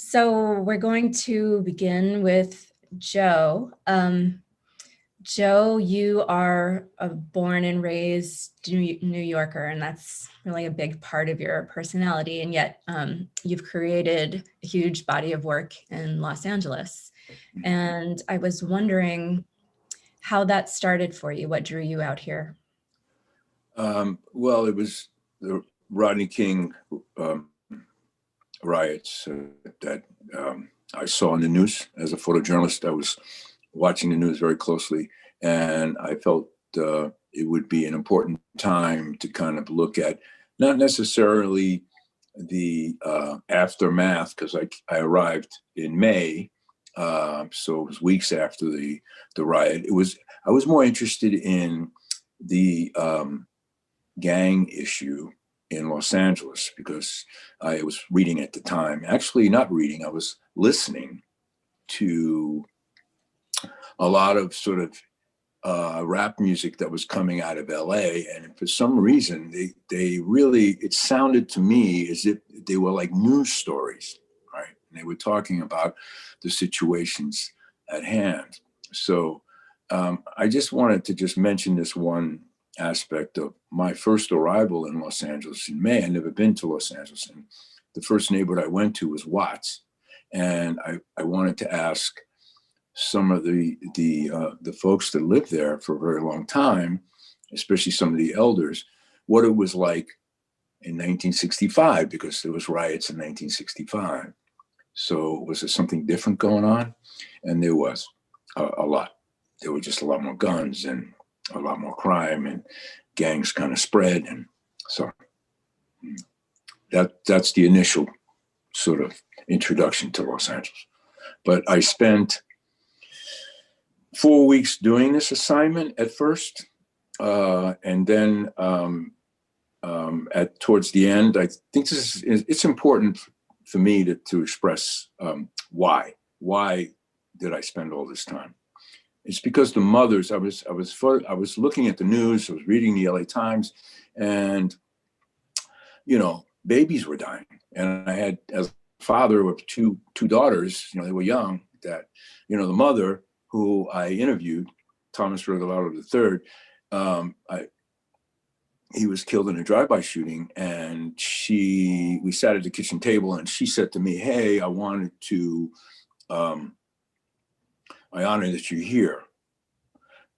So we're going to begin with Joe. Joe, you are a born and raised New Yorker, and that's really a big part of your personality. And yet you've created a huge body of work in Los Angeles. And I was wondering how that started for you. What drew you out here? Well, it was the Rodney King riots that I saw in the news. As a photojournalist, I was watching the news very closely, and I felt it would be an important time to kind of look at not necessarily the aftermath, because I arrived in May, so it was weeks after the riot. I was more interested in the gang issue in Los Angeles because I was reading at the time. Actually, not reading, I was listening to a lot of sort of rap music that was coming out of LA. And for some reason, they really, it sounded to me as if they were like news stories, right? And they were talking about the situations at hand. So I just wanted to just mention this one aspect of my first arrival in Los Angeles in May. I'd never been to Los Angeles. And the first neighborhood I went to was Watts. And I wanted to ask some of the folks that lived there for a very long time, especially some of the elders, what it was like in 1965, because there was riots in 1965. So was there something different going on? And there was a lot. There were just a lot more guns and a lot more crime, and gangs kind of spread. And so that's the initial sort of introduction to Los Angeles. But I spent 4 weeks doing this assignment at first. And then towards the end, I think it's important for me to express why did I spend all this time? It's because the mothers, I was looking at the news, I was reading the LA Times, and, babies were dying. And I had, as a father of two daughters, they were young, that, the mother who I interviewed, Thomas Regalado III, he was killed in a drive-by shooting, and we sat at the kitchen table, and she said to me, "Hey, I honor that you're here."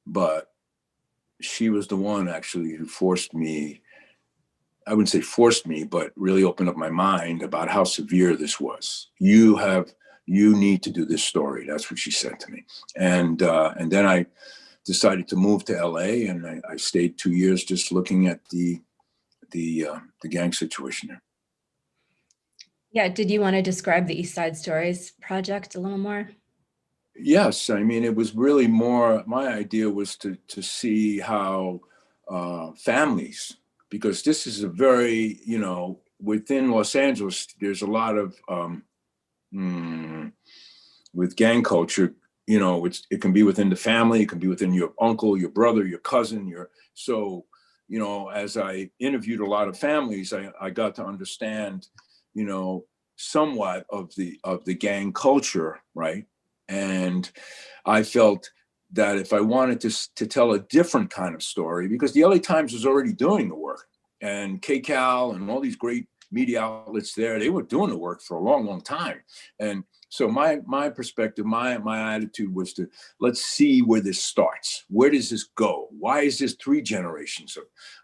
But she was the one actually who forced me, I wouldn't say forced me, but really opened up my mind about how severe this was. You need to do this story. That's what she said to me. And then I decided to move to LA, and I stayed 2 years just looking at the gang situation there. Yeah, did you want to describe the East Side Stories project a little more? Yes, I mean, it was really more, my idea was to see how families, because this is a very, within Los Angeles, there's a lot of, with gang culture, it can be within the family, it can be within your uncle, your brother, your cousin, as I interviewed a lot of families, I got to understand, somewhat of the gang culture, right? And I felt that if I wanted to tell a different kind of story, because the LA Times was already doing the work, and KCAL and all these great media outlets there, they were doing the work for a long, long time. And so my perspective, my attitude was to, let's see where this starts. Where does this go? Why is this 3 generations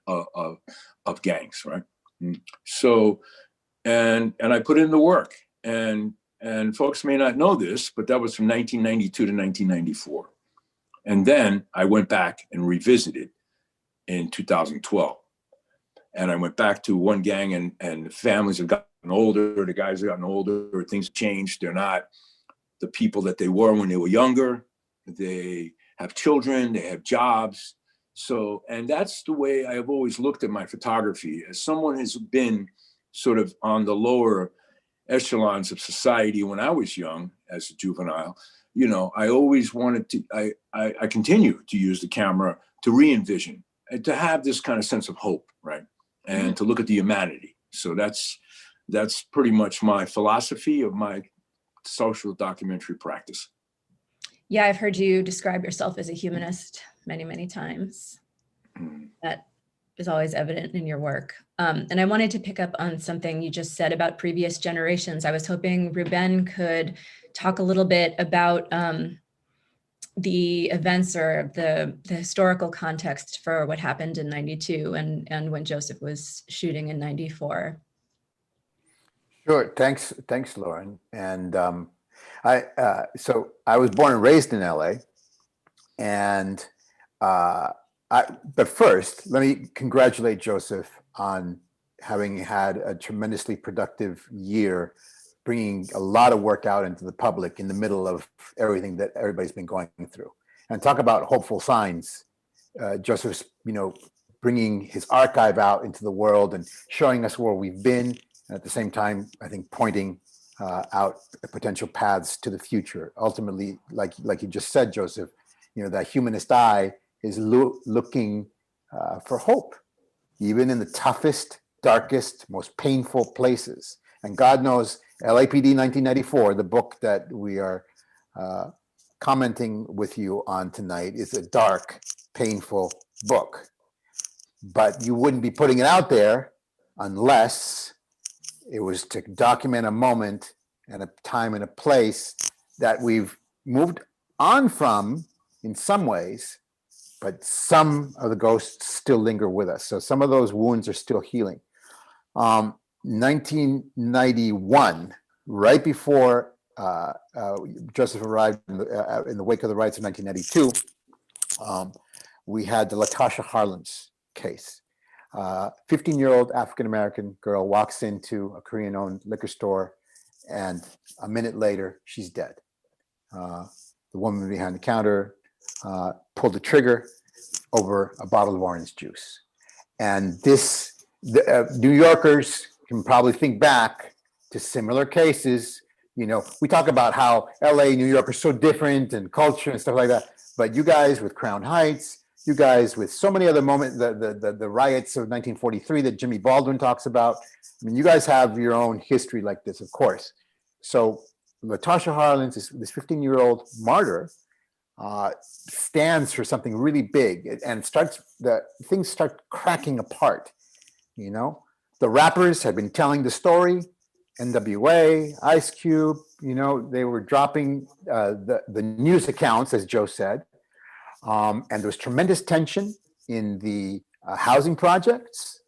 of gangs, right? So, and I put in the work, and folks may not know this, but that was from 1992 to 1994. And then I went back and revisited in 2012. And I went back to one gang, and the families have gotten older, the guys have gotten older, things have changed. They're not the people that they were when they were younger. They have children, they have jobs. So, and that's the way I have always looked at my photography. As someone who's been sort of on the lower echelons of society when I was young as a juvenile, I always wanted to, I continue to use the camera to re-envision and to have this kind of sense of hope, right? And to look at the humanity. So that's pretty much my philosophy of my social documentary practice. Yeah, I've heard you describe yourself as a humanist many, many times. That is always evident in your work. And I wanted to pick up on something you just said about previous generations. I was hoping Ruben could talk a little bit about the events or the historical context for what happened in 92 and when Joseph was shooting in 94. Sure. Thanks, Lauren. And so I was born and raised in LA, and but first, let me congratulate Joseph on having had a tremendously productive year, bringing a lot of work out into the public in the middle of everything that everybody's been going through. And talk about hopeful signs. Joseph's, bringing his archive out into the world and showing us where we've been, and at the same time, I think pointing out potential paths to the future. Ultimately, like you just said, Joseph, that humanist eye is looking for hope, even in the toughest, darkest, most painful places. And God knows, LAPD 1994, the book that we are commenting with you on tonight, is a dark, painful book. But you wouldn't be putting it out there unless it was to document a moment and a time and a place that we've moved on from in some ways, but some of the ghosts still linger with us. So some of those wounds are still healing. 1991, right before Joseph arrived in the wake of the riots of 1992, we had the Latasha Harlins case. 15-year-old African-American girl walks into a Korean-owned liquor store, and a minute later, she's dead. The woman behind the counter pulled the trigger over a bottle of orange juice. And New Yorkers can probably think back to similar cases. We talk about how LA, New York are so different and culture and stuff like that. But you guys with Crown Heights, you guys with so many other moments, the riots of 1943 that Jimmy Baldwin talks about. I mean, you guys have your own history like this, of course. So Latasha Harlins, this 15-year-old martyr, stands for something really big, and things start cracking apart. The rappers had been telling the story. NWA, Ice Cube, they were dropping the news accounts, as Joe said. And there was tremendous tension in the housing projects.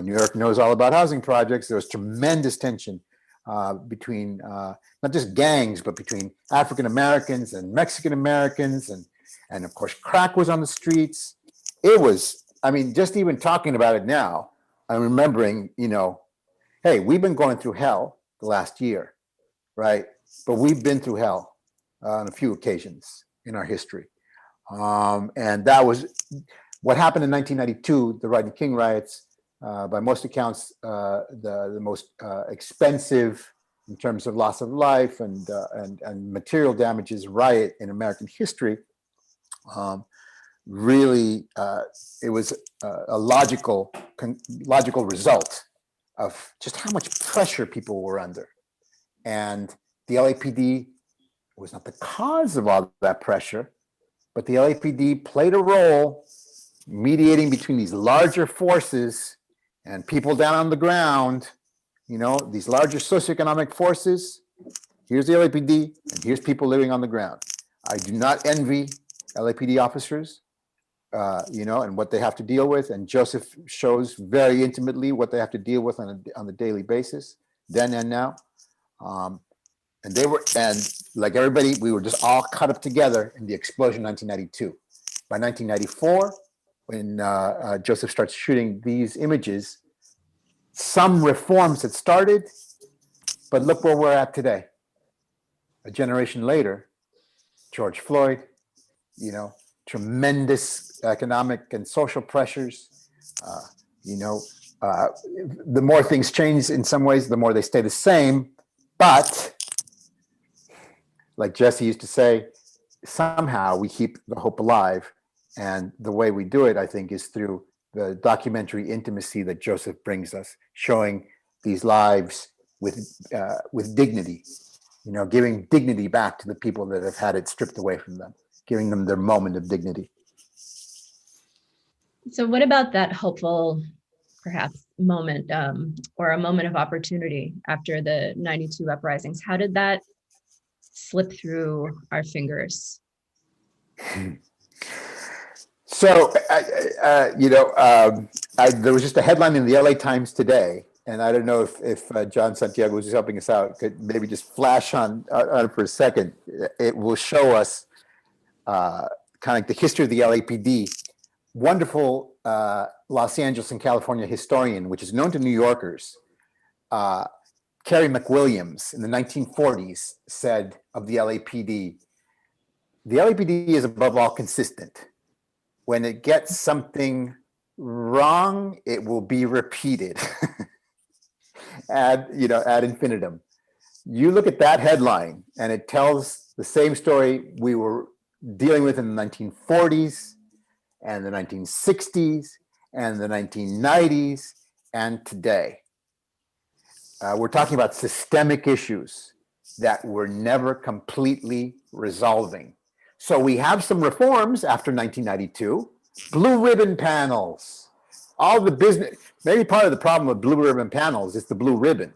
New York knows all about housing projects. There was tremendous tension between not just gangs, but between African Americans and Mexican Americans. And of course, crack was on the streets. It was, just even talking about it now, I'm remembering, hey, we've been going through hell the last year, right? But we've been through hell on a few occasions in our history. And that was what happened in 1992, the Rodney King riots, by most accounts, the most expensive in terms of loss of life and material damages riot in American history. Really, it was a logical result of just how much pressure people were under. And the LAPD was not the cause of all that pressure, but the LAPD played a role mediating between these larger forces and people down on the ground, these larger socioeconomic forces. Here's the LAPD, and here's people living on the ground. I do not envy LAPD officers, and what they have to deal with. And Joseph shows very intimately what they have to deal with on a daily basis, then and now. And like everybody, we were just all cut up together in the explosion of 1992. By 1994, when Joseph starts shooting these images, some reforms had started, but look where we're at today. A generation later, George Floyd, tremendous economic and social pressures. The more things change in some ways, the more they stay the same. But like Jesse used to say, somehow we keep the hope alive. And the way we do it, I think, is through the documentary intimacy that Joseph brings us, showing these lives with dignity, giving dignity back to the people that have had it stripped away from them, giving them their moment of dignity. So what about that hopeful, perhaps, moment or a moment of opportunity after the 92 uprisings? How did that slip through our fingers? So, there was just a headline in the LA Times today, and I don't know if John Santiago, who's helping us out, could maybe just flash on for a second. It will show us kind of like the history of the LAPD. Wonderful Los Angeles and California historian, which is known to New Yorkers, Carrie McWilliams in the 1940s said of the LAPD is above all consistent. When it gets something wrong, it will be repeated ad infinitum. You look at that headline and it tells the same story we were dealing with in the 1940s and the 1960s and the 1990s and today. We're talking about systemic issues that we're never completely resolving. So we have some reforms after 1992, blue ribbon panels, all the business. Maybe part of the problem with blue ribbon panels is the blue ribbon.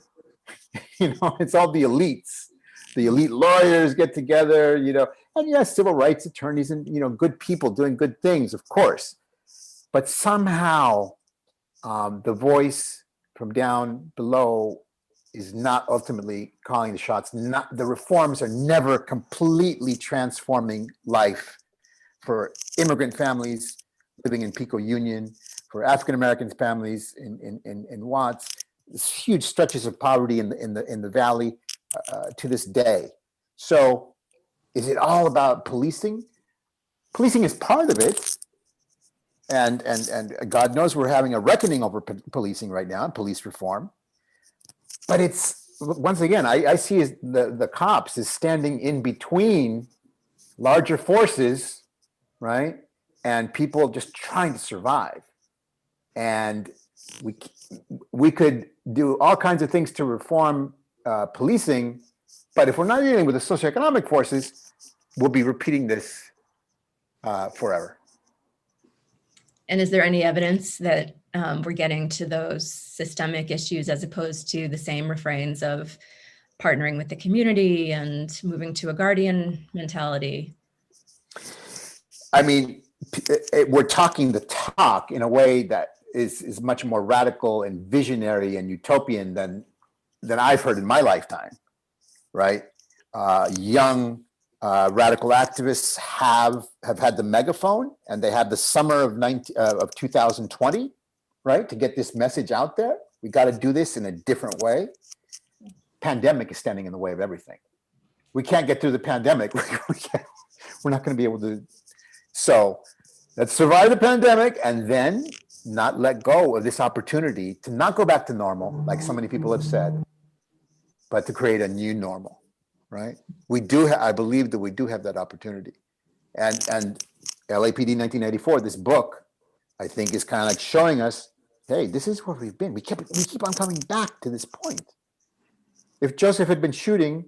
It's all the elites. The elite lawyers get together, and yes, civil rights attorneys and, good people doing good things, of course. But somehow the voice from down below is not ultimately calling the shots. The reforms are never completely transforming life for immigrant families living in Pico Union, for African American families in Watts. There's huge stretches of poverty in the valley to this day. So, is it all about policing? Policing is part of it, and God knows we're having a reckoning over policing right now, police reform. But it's, once again, I see the cops as standing in between larger forces, right? And people just trying to survive. And we could do all kinds of things to reform policing, but if we're not dealing with the socioeconomic forces, we'll be repeating this forever. And is there any evidence that we're getting to those systemic issues as opposed to the same refrains of partnering with the community and moving to a guardian mentality? I mean, we're talking the talk in a way that is much more radical and visionary and utopian than I've heard in my lifetime, right? Young radical activists have had the megaphone, and they have the summer of 2020, right, to get this message out there. We got to do this in a different way. Pandemic is standing in the way of everything. We can't get through the pandemic. We're not going to be able to. So let's survive the pandemic and then not let go of this opportunity to not go back to normal, like so many people have said, but to create a new normal, right? We do. I believe that we do have that opportunity. And LAPD 1994, this book, I think, is kind of like showing us, hey, this is where we've been. We keep on coming back to this point. If Joseph had been shooting,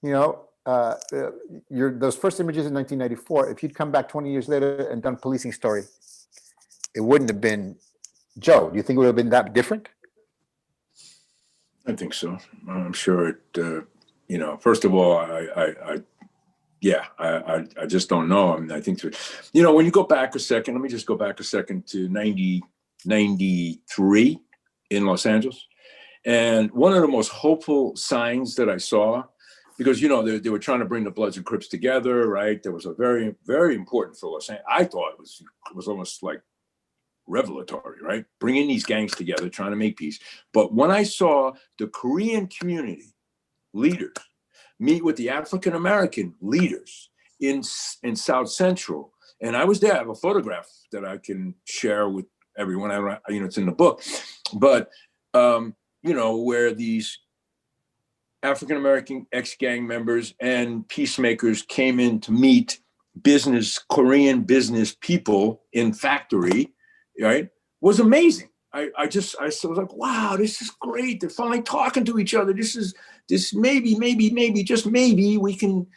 those first images in 1994, if you'd come back 20 years later and done Policing Story, it wouldn't have been Joe. Do you think it would have been that different? I think so. I'm sure it, first of all, I just don't know. I mean, I think, when you go back a second, let me just go back a second to 1993 in Los Angeles. And one of the most hopeful signs that I saw, because, they were trying to bring the Bloods and Crips together, right? There was a very, very important for Los Angeles. I thought it was almost like revelatory, right? Bringing these gangs together, trying to make peace. But when I saw the Korean community leaders meet with the African-American leaders in South Central, and I was there, I have a photograph that I can share with everyone. It's in the book, but, where these African-American ex-gang members and peacemakers came in to meet Korean business people in factory, right, was amazing. I was like, wow, this is great. They're finally talking to each other. This is this maybe, just maybe we can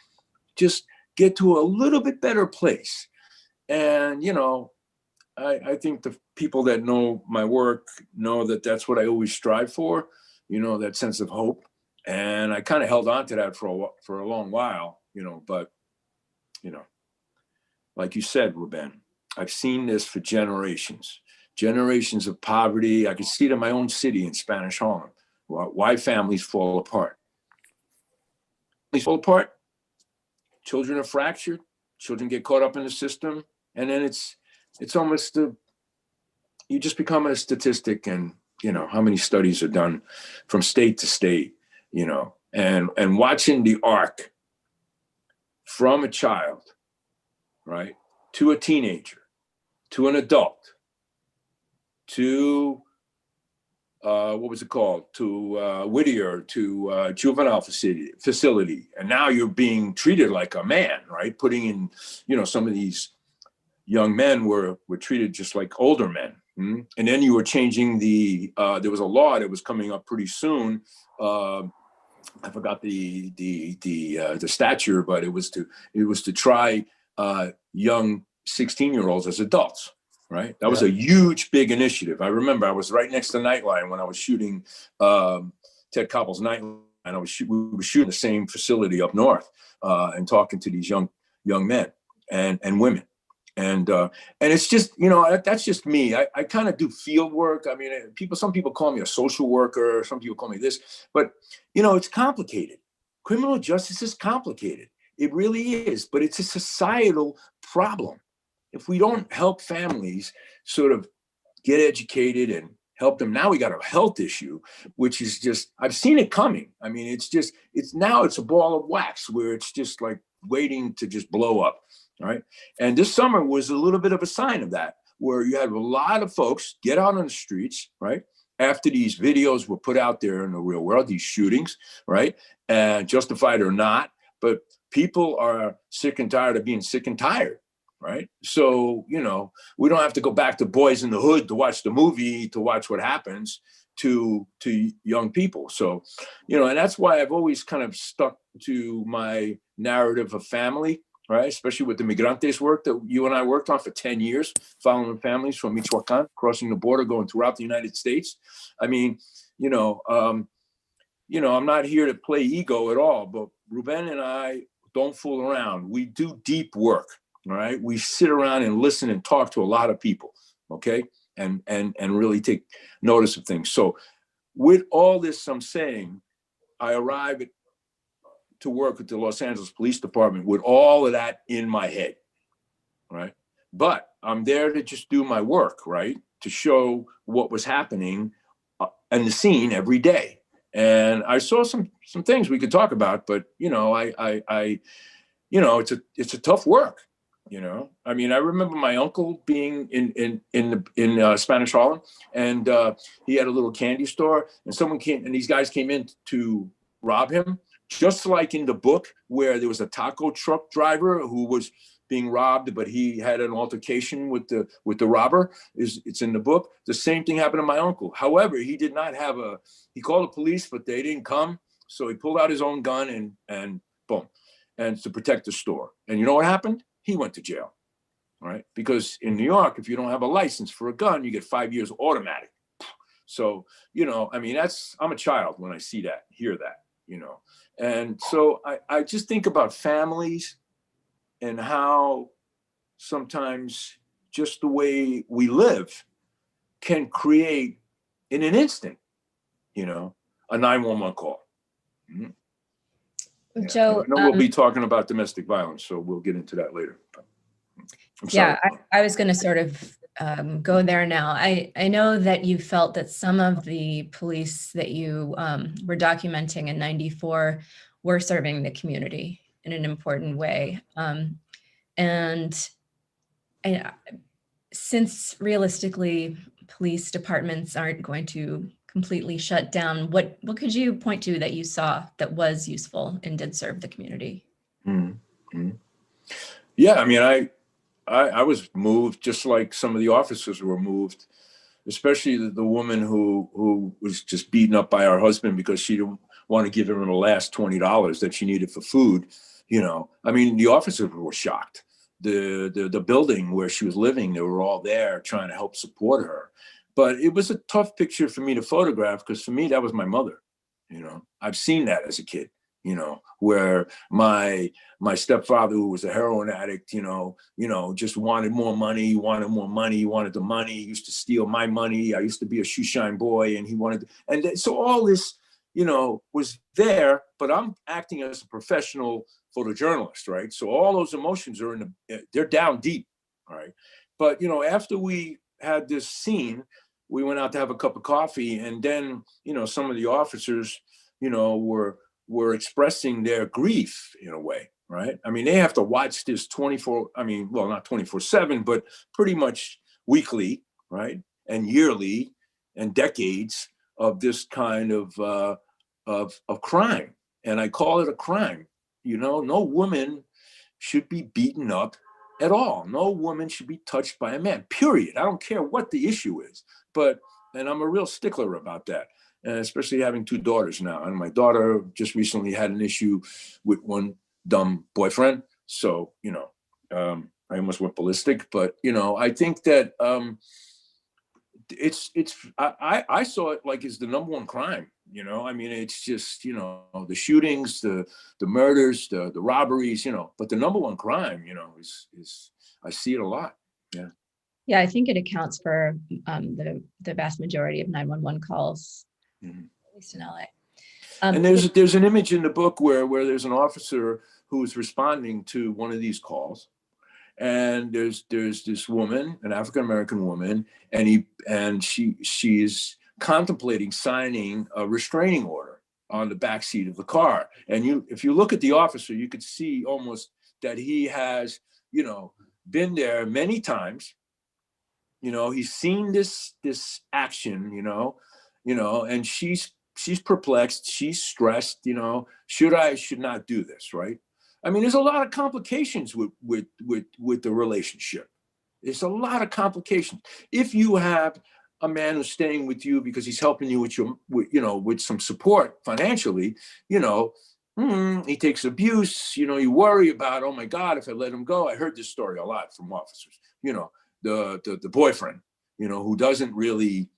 just get to a little bit better place. And, you know, I think the people that know my work know that that's what I always strive for, you know, that sense of hope. And I kind of held on to that for a long while, you know, but, you know, like you said, Ruben, I've seen this for generations of poverty. I can see it in my own city in Spanish Harlem, why families fall apart. Families fall apart, children are fractured, children get caught up in the system, and then it's almost you just become a statistic. And you know how many studies are done from state to state, you know, and watching the arc from a child, right, to a teenager, to an adult, to what was it called, to Whittier, to juvenile facility, and now you're being treated like a man, right? Putting in, you know, some of these young men were treated just like older men. Mm-hmm. And then you were changing there was a law that was coming up pretty soon. I forgot the stature, but it was to try young 16-year-olds as adults, right? That was a huge, big initiative. I remember I was right next to Nightline when I was shooting Ted Koppel's Nightline, and we were shooting the same facility up north and talking to these young men and women. And it's just, you know, that's just me. I kind of do field work. I mean, some people call me a social worker. Some people call me this, but you know, it's complicated. Criminal justice is complicated. It really is, but it's a societal problem. If we don't help families sort of get educated and help them, now we got a health issue, which is just, I've seen it coming. I mean, it's a ball of wax where it's just like waiting to just blow up. Right. And this summer was a little bit of a sign of that, where you had a lot of folks get out on the streets, right, after these videos were put out there in the real world, these shootings, right, and justified or not. But people are sick and tired of being sick and tired. Right. So, you know, we don't have to go back to Boys in the Hood to watch the movie, to watch what happens to young people. So, you know, and that's why I've always kind of stuck to my narrative of family. Right, especially with the Migrantes work that you and I worked on for 10 years, following families from Michoacan, crossing the border, going throughout the United States. I mean, I'm not here to play ego at all, but Ruben and I don't fool around. We do deep work, all right? We sit around and listen and talk to a lot of people, okay? And really take notice of things. So with all this I'm saying, I arrive to work with the Los Angeles Police Department with all of that in my head, right? But I'm there to just do my work, right? To show what was happening in the scene every day. And I saw some things we could talk about, but you know, it's a tough work. You know, I mean, I remember my uncle being in Spanish Harlem, and he had a little candy store, and these guys came in to rob him. Just like in the book where there was a taco truck driver who was being robbed, but he had an altercation with the robber. It's in the book. The same thing happened to my uncle. However, he did not have he called the police, but they didn't come. So he pulled out his own gun and boom, and to protect the store. And you know what happened? He went to jail, right? Because in New York, if you don't have a license for a gun, you get 5 years automatic. So, you know, I mean, I'm a child when I see that, hear that, you know. And so I just think about families and how sometimes just the way we live can create in an instant, you know, a 911 call. Mm-hmm. Joe, I know we'll be talking about domestic violence, so we'll get into that later. I'm sorry. yeah, I was going to sort of go there now. I know that you felt that some of the police that you were documenting in '94 were serving the community in an important way. And since realistically, police departments aren't going to completely shut down, what could you point to that you saw that was useful and did serve the community? Mm-hmm. Yeah, I mean, I was moved just like some of the officers were moved, especially the woman who was just beaten up by her husband because she want to give her the last $20 that she needed for food. I mean, the officers were shocked. The building where she was living, they were all there trying to help support her. But it was a tough picture for me to photograph, because for me, that was my mother. I've seen that as a kid, where my stepfather, who was a heroin addict, just wanted more money, he wanted the money, he used to steal my money. I used to be a shoe shine boy, and he wanted, so all this, was there, but I'm acting as a professional photojournalist, right? So all those emotions are they're down deep, all right? But, after we had this scene, we went out to have a cup of coffee, and then, some of the officers, were expressing their grief in a way, right? I mean, they have to watch this not 24/7, but pretty much weekly, right? And yearly and decades of this kind of crime. And I call it a crime. No woman should be beaten up at all. No woman should be touched by a man, period. I don't care what the issue is, and I'm a real stickler about that. And especially having two daughters now. And my daughter just recently had an issue with one dumb boyfriend. So, I almost went ballistic, but, I think that I saw it like it's the number one crime. I mean, it's just, the shootings, the murders, the robberies, but the number one crime, is I see it a lot. Yeah. Yeah, I think it accounts for the vast majority of 911 calls, at least in LA. And there's an image in the book where there's an officer who's responding to one of these calls, and there's this woman, an African-American woman, and she's contemplating signing a restraining order on the back seat of the car. And if you look at the officer, you could see almost that he has, been there many times. He's seen this action, and she's perplexed, she's stressed, should not do this, right? I mean, there's a lot of complications with the relationship. There's a lot of complications. If you have a man who's staying with you because he's helping you with some support financially, he takes abuse, you worry about, oh my God, if I let him go. I heard this story a lot from officers, the boyfriend, who doesn't really,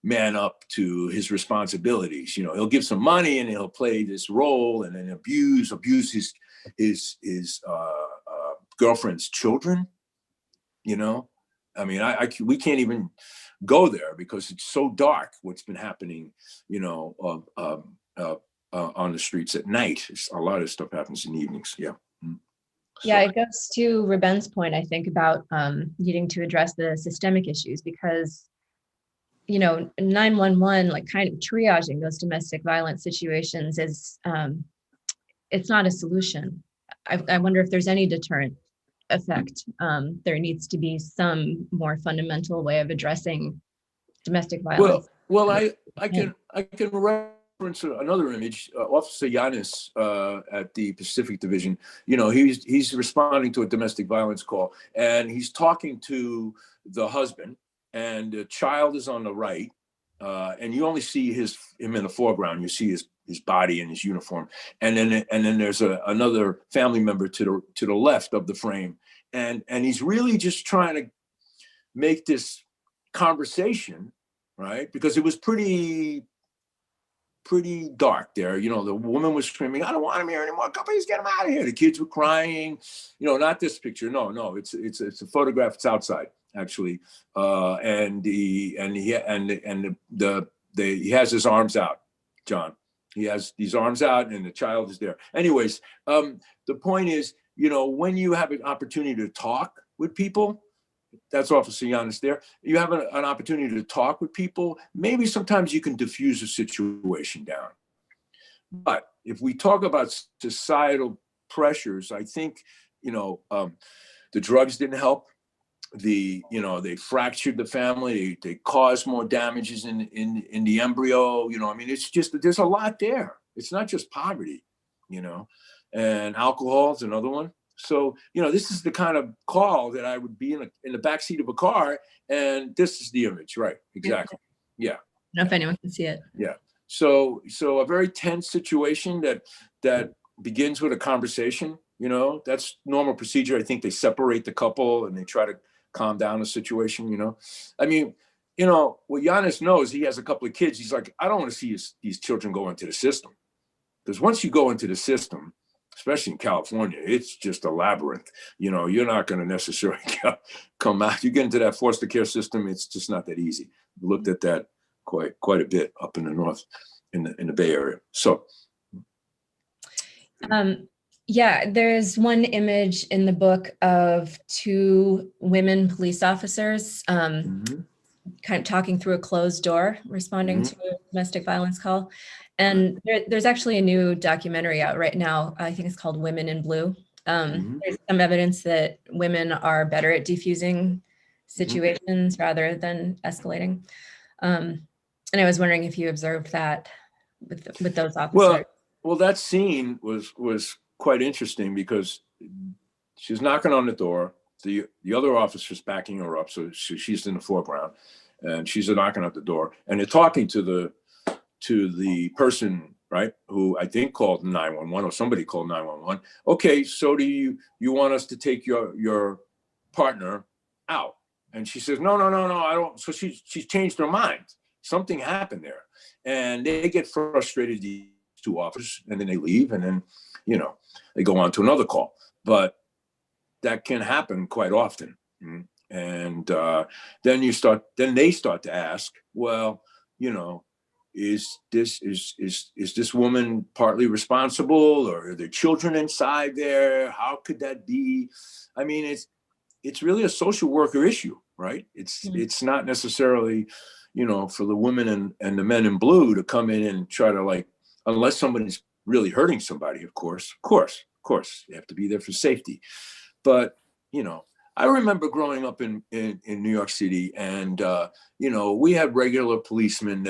man up to his responsibilities. He'll give some money and he'll play this role and then abuse his girlfriend's children. I mean, we can't even go there because it's so dark what's been happening, on the streets at night. A lot of stuff happens in the evenings. Yeah. Yeah, it goes to Ruben's point, I think, about needing to address the systemic issues, because 911, like kind of triaging those domestic violence situations is it's not a solution. I wonder if there's any deterrent effect. There needs to be some more fundamental way of addressing domestic violence. Well, I can reference another image. Officer Yanis at the Pacific Division. He's responding to a domestic violence call, and he's talking to the husband, and the child is on the right, and you only see him in the foreground. You see his body and his uniform, and then there's another family member to the left of the frame, and he's really just trying to make this conversation, right? Because it was pretty dark there. The woman was screaming, "I don't want him here anymore. Please get him out of here." The kids were crying. Not this picture. No, it's a photograph. It's outside actually, and he has his arms out, John. He has these arms out, and the child is there. Anyways, the point is, when you have an opportunity to talk with people, that's Officer Yanis there. You have an opportunity to talk with people. Maybe sometimes you can diffuse a situation down. But if we talk about societal pressures, I think, the drugs didn't help. They fractured the family. They caused more damages in the embryo. I mean, it's just, there's a lot there. It's not just poverty, and alcohol is another one. So, this is the kind of call that I would be in the backseat of a car, and this is the image, right? Exactly. Yeah. know if anyone can see it. Yeah. So a very tense situation that begins with a conversation. That's normal procedure. I think they separate the couple and they try to calm down the situation. I mean, what Giannis knows, he has a couple of kids. He's like, I don't want to see these children go into the system, because once you go into the system, especially in California, it's just a labyrinth. You're not going to necessarily come out. You get into that foster care system, it's just not that easy. We looked at that quite a bit up in the north, in the Bay Area. So, yeah, there's one image in the book of two women police officers kind of talking through a closed door, responding to a domestic violence call. And there's actually a new documentary out right now. I think it's called Women in Blue. There's some evidence that women are better at defusing situations rather than escalating. And I was wondering if you observed that with those officers. Well, that scene was quite interesting because she's knocking on the door. The other officer's backing her up, so she's in the foreground, and she's knocking at the door, and they're talking to the person, right, who I think called 911, or somebody called 911. Okay, so do you want us to take your partner out? And she says, no, I don't. So she's changed her mind. Something happened there, and they get frustrated, these two officers, and then they leave, and then they go on to another call. But that can happen quite often. And then they start to ask, well, is this woman partly responsible, or are there children inside there? How could that be? I mean, it's really a social worker issue, right? It's not necessarily, for the women and the men in blue to come in and try to, unless somebody's really hurting somebody, of course, you have to be there for safety. But, I remember growing up in New York City, and, we had regular policemen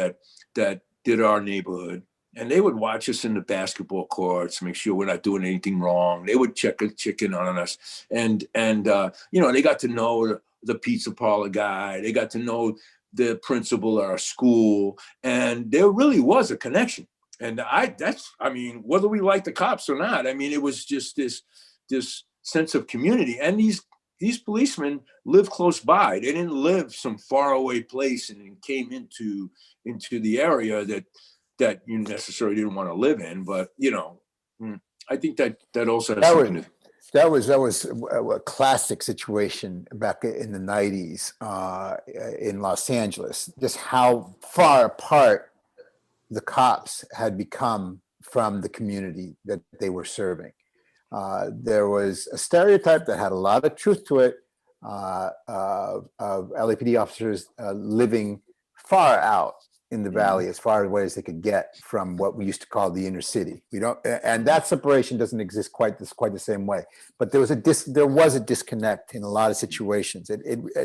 that did our neighborhood, and they would watch us in the basketball courts, make sure we're not doing anything wrong. They would check in on us. And they got to know the pizza parlor guy. They got to know the principal at our school. And there really was a connection. And whether we like the cops or not, it was just this sense of community. And these policemen lived close by. They didn't live some faraway place and then came into the area that you necessarily didn't want to live in. But I think that also has something to. That was a classic situation back in the 90s in Los Angeles. Just how far apart the cops had become from the community that they were serving. There was a stereotype that had a lot of truth to it of LAPD officers living far out in the valley, as far away as they could get from what we used to call the inner city. And that separation doesn't exist quite the same way. But there was a disconnect in a lot of situations.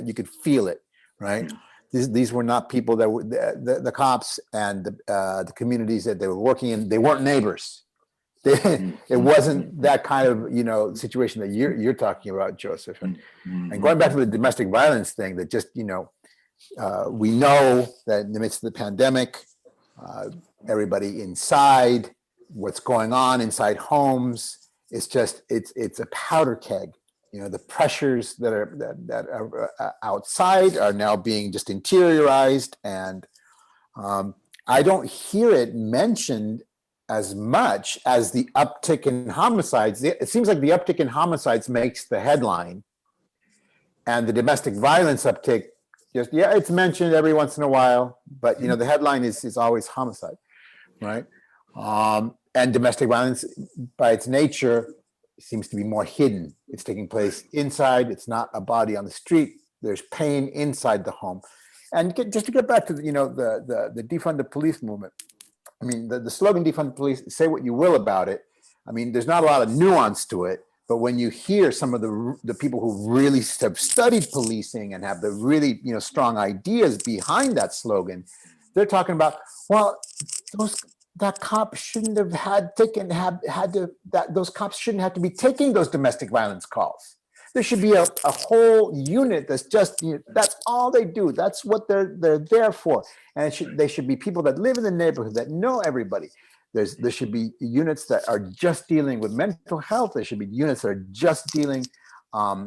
You could feel it, right? These were not people that were the cops and the communities that they were working in. They weren't neighbors. It wasn't that kind of situation that you're talking about, Joseph. And going back to the domestic violence thing, that just we know that in the midst of the pandemic, everybody inside, what's going on inside homes, it's a powder keg. The pressures that are outside are now being just interiorized, and I don't hear it mentioned as much as the uptick in homicides. It seems like the uptick in homicides makes the headline, and the domestic violence uptick, it's mentioned every once in a while, but the headline is always homicide, right? And domestic violence, by its nature, seems to be more hidden. It's taking place inside. It's not a body on the street. There's pain inside the home. And just to get back to the defund the police movement. The slogan defund the police, say what you will about it. There's not a lot of nuance to it, but when you hear some of the people who really have studied policing and have the really strong ideas behind that slogan, they're talking about, well, that cop shouldn't have those cops shouldn't have to be taking those domestic violence calls. There should be a whole unit that's just, that's all they do. That's what they're there for. And they should be people that live in the neighborhood, that know everybody. There should be units that are just dealing with mental health. There should be units that are just dealing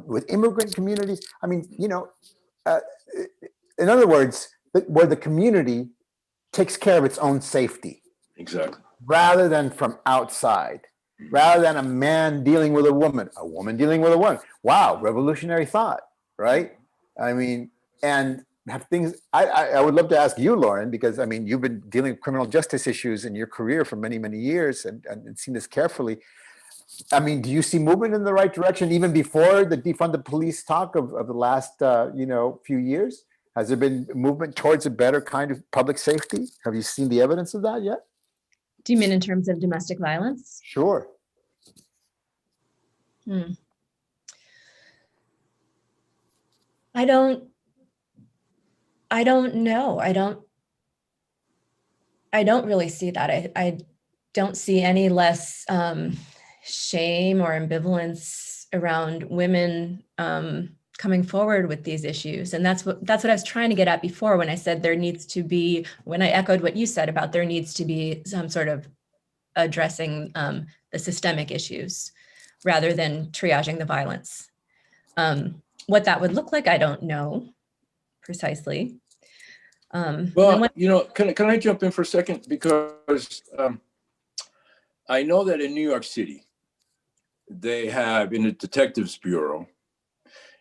with immigrant communities. I mean, in other words, where the community takes care of its own safety. Exactly. Rather than from outside, rather than a man dealing with a woman dealing with a woman. Wow, revolutionary thought, right? I mean, and have things, I would love to ask you, Lauren, because I mean, you've been dealing with criminal justice issues in your career for many, many years and seen this carefully. I mean, do you see movement in the right direction even before the defund the police talk of the last, few years? Has there been movement towards a better kind of public safety? Have you seen the evidence of that yet? Do you mean in terms of domestic violence? Sure. I don't know. I don't really see that. I don't see any less shame or ambivalence around women coming forward with these issues. And that's what I was trying to get at before when I said there needs to be, when I echoed what you said about there needs to be some sort of addressing the systemic issues rather than triaging the violence. What that would look like, I don't know precisely. Well, can I jump in for a second? Because I know that in New York City, they have in the Detectives Bureau,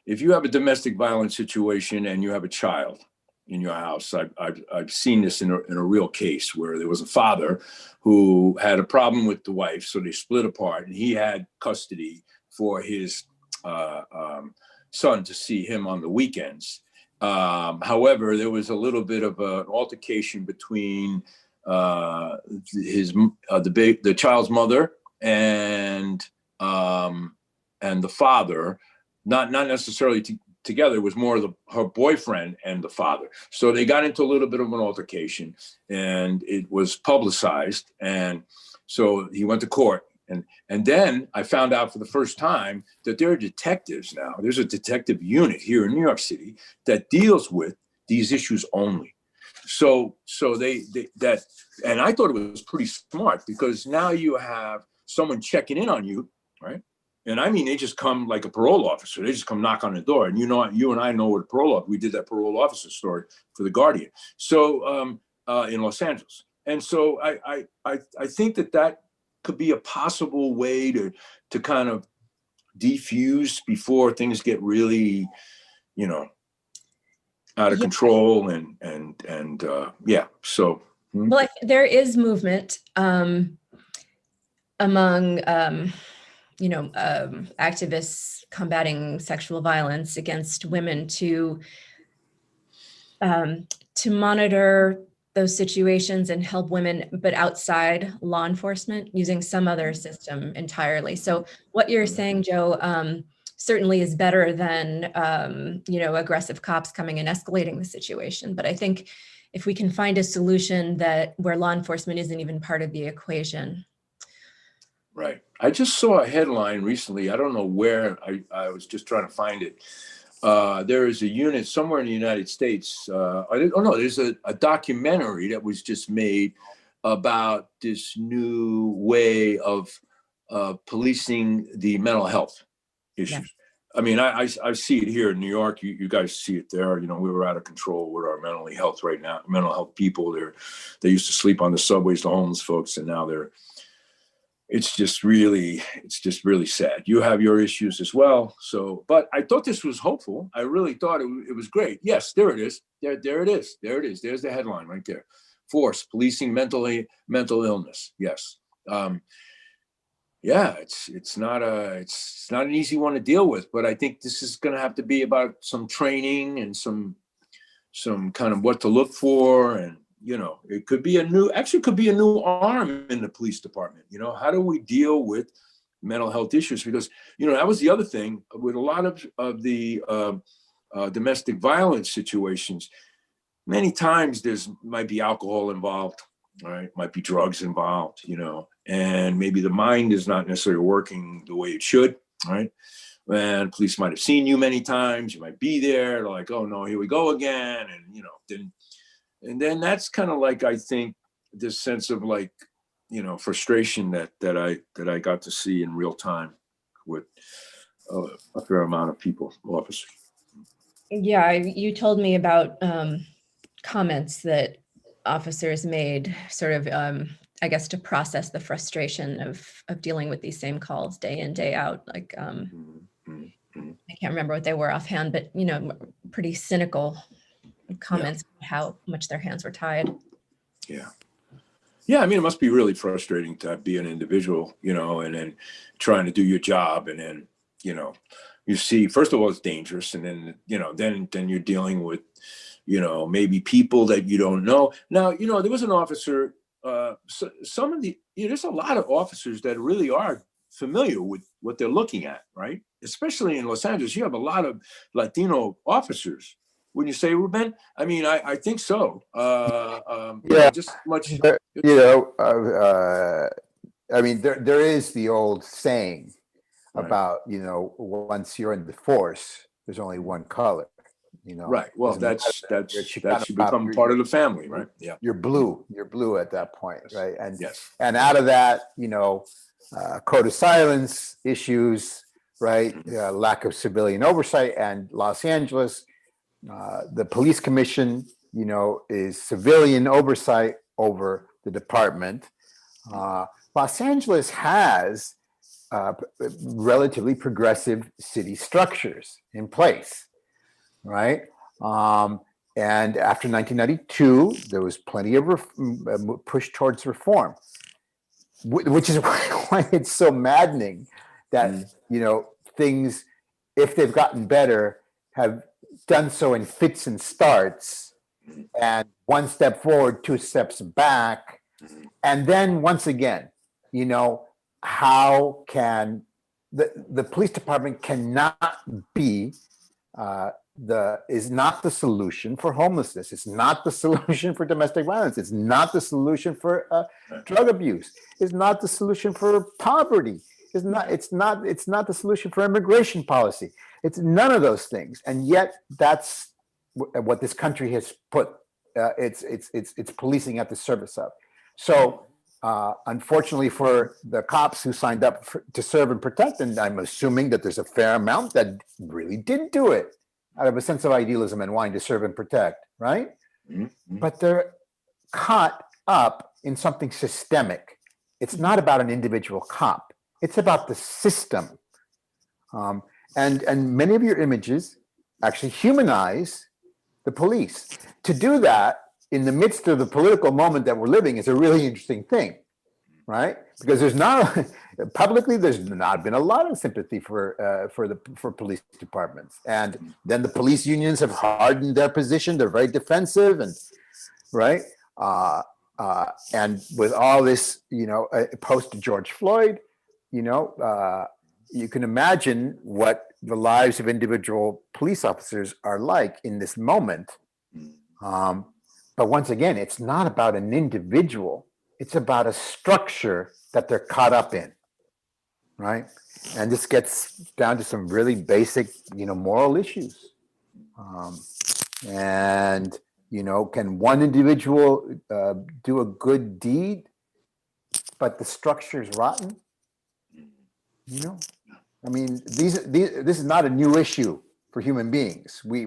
if you have a domestic violence situation and you have a child in your house, I've seen this in a real case where there was a father who had a problem with the wife, so they split apart, and he had custody for his son to see him on the weekends. However, there was a little bit of an altercation between the child's mother and the father, not necessarily together. It was more her boyfriend and the father. So they got into a little bit of an altercation, and it was publicized. And so he went to court. And then I found out for the first time that there are detectives now. There's a detective unit here in New York City that deals with these issues only. So that, and I thought it was pretty smart because now you have someone checking in on you, right? And I mean, they just come like a parole officer. They just come knock on the door. And you and I know what a parole officer, we did that parole officer story for The Guardian. So in Los Angeles. And so I think that could be a possible way to kind of defuse before things get really, out of control and yeah. So. Well, there is movement among, activists combating sexual violence against women to monitor those situations and help women, but outside law enforcement using some other system entirely. So what you're saying, Joe, certainly is better than, aggressive cops coming and escalating the situation. But I think if we can find a solution where law enforcement isn't even part of the equation. Right. I just saw a headline recently. I don't know where. I was just trying to find it. There is a unit somewhere in the United States. There's a documentary that was just made about this new way of policing the mental health issues. Yeah. I mean, I see it here in New York. You guys see it there. We were out of control with our mental health right now. Mental health people, they used to sleep on the subways, the homeless folks, and now it's just really sad. You have your issues as well. So, but I thought this was hopeful. I really thought it was great. Yes, there it is. There it is. There's the headline right there. Force, policing mental illness. Yes. Yeah, it's not an easy one to deal with, but I think this is going to have to be about some training and some kind of what to look for. And, it could be a new arm in the police department. How do we deal with mental health issues? Because, that was the other thing with a lot of the domestic violence situations. Many times might be alcohol involved, right? Might be drugs involved, and maybe the mind is not necessarily working the way it should, right? and police might have seen you many times. You might be there. They're like, oh no, here we go again. And, you know, then that's kind of like, I think, this sense of like, you know, frustration that I got to see in real time with a fair amount of people, officers. Yeah, you told me about comments that officers made, sort of, I guess, to process the frustration of dealing with these same calls day in, day out. Like, I can't remember what they were offhand, but, you know, pretty cynical comments, how much their hands were tied. Yeah. Yeah, I mean, it must be really frustrating to be an individual, you know, and then trying to do your job, and then, you know, you see, first of all, it's dangerous, and then, you know, then you're dealing with, you know, maybe people that you don't know. Now, you know, there was an officer. Some of the, you know, there's a lot of officers that really are familiar with what they're looking at, right? Especially in Los Angeles, you have a lot of Latino officers. Wouldn't you say, Ruben? I mean, I think so. You know, just much. You know, I mean, there is the old saying about, you know, once you're in the force, there's only one color, you know. Right. Well, that should become part of the family, right? Yeah. You're blue at that point, right? And yes. And out of that, you know, code of silence issues, right? Lack of civilian oversight, and Los Angeles, the police commission, you know, is civilian oversight over the department. Los Angeles has relatively progressive city structures in place, right? And after 1992, there was plenty of push towards reform, which is why it's so maddening that, you know, things, if they've gotten better, have done so in fits and starts, and one step forward, two steps back. And then once again, you know, how can the police department cannot be is not the solution for homelessness. It's not the solution for domestic violence. It's not the solution for drug abuse. It's not the solution for poverty. It's not the solution for immigration policy. It's none of those things. And yet that's what this country has put its policing at the service of. So unfortunately for the cops who signed up to serve and protect, and I'm assuming that there's a fair amount that really did do it out of a sense of idealism and wanting to serve and protect, right? But they're caught up in something systemic. It's not about an individual cop. It's about the system. And many of your images actually humanize the police. To do that in the midst of the political moment that we're living is a really interesting thing, right? Because there's not publicly, there's not been a lot of sympathy for police departments, and then the police unions have hardened their position. They're very defensive, and right, and with all this, you know, post George Floyd, you know, you can imagine what the lives of individual police officers are like in this moment. But once again, it's not about an individual. It's about a structure that they're caught up in, right? And this gets down to some really basic, you know, moral issues. And, you know, can one individual do a good deed, but the structure is rotten? You know, I mean, this is not a new issue for human beings. We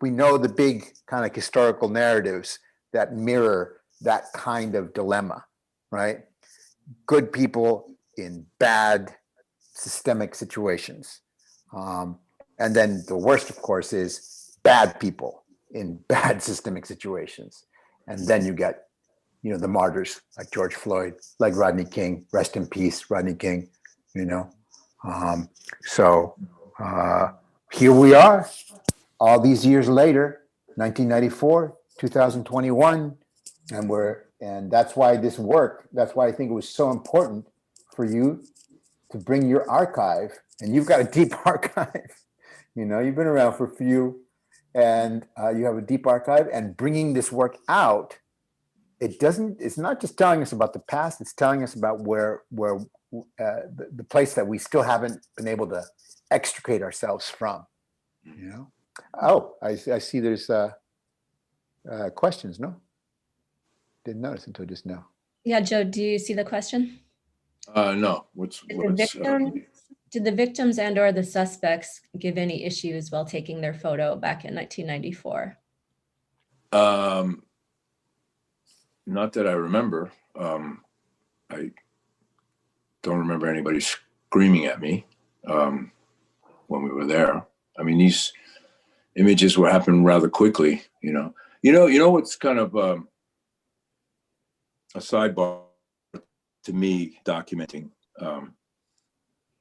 know the big kind of historical narratives that mirror that kind of dilemma, right? Good people in bad systemic situations. And then the worst, of course, is bad people in bad systemic situations. And then you get, you know, the martyrs like George Floyd, like Rodney King, rest in peace, Rodney King, you know. So here we are, all these years later, 1994, 2021, and that's why this work, that's why I think it was so important for you to bring your archive, and you've got a deep archive. You know, you've been around for a few, and you have a deep archive, and bringing this work out it doesn't, it's not just telling us about the past, it's telling us about where the place that we still haven't been able to extricate ourselves from, you know? Oh, I see there's questions, no? Didn't notice until just now. Yeah, Joe, do you see the question? No, Did the victims and or the suspects give any issues while taking their photo back in 1994? Not that I remember. I don't remember anybody screaming at me when we were there. I mean, these images were happening rather quickly, you know. You know what's kind of a sidebar to me documenting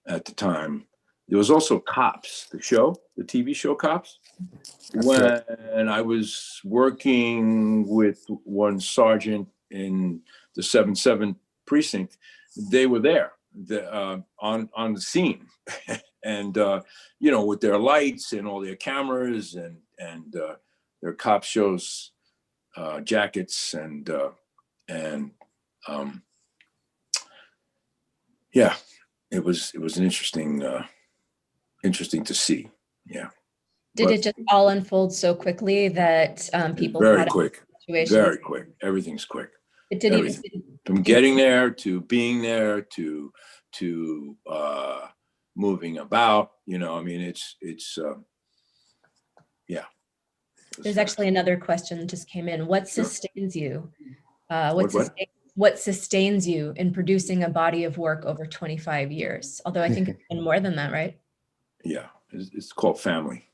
at the time. There was also Cops, the TV show Cops. When I was working with one sergeant in the 7-7 precinct, they were there on the scene. And, you know, with their lights and all their cameras and their cop shows jackets and yeah, it was an interesting to see. Yeah. Did it just all unfold so quickly that people very quick, situation? Very quick. Everything's quick. It didn't even from getting there to being there to moving about. You know, I mean, it's yeah. There's actually another question that just came in. What sustains you? What sustains you in producing a body of work over 25 years? Although I think it's been more than that, right? Yeah, it's called family.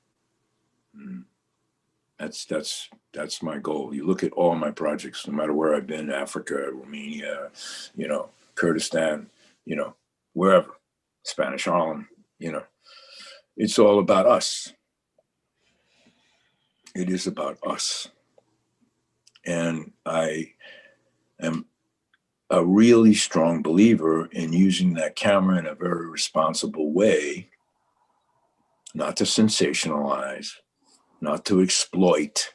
That's my goal. You look at all my projects, no matter where I've been, Africa, Romania, you know, Kurdistan, you know, wherever, Spanish Harlem, you know, it's all about us. It is about us. And I am a really strong believer in using that camera in a very responsible way, not to sensationalize, not to exploit,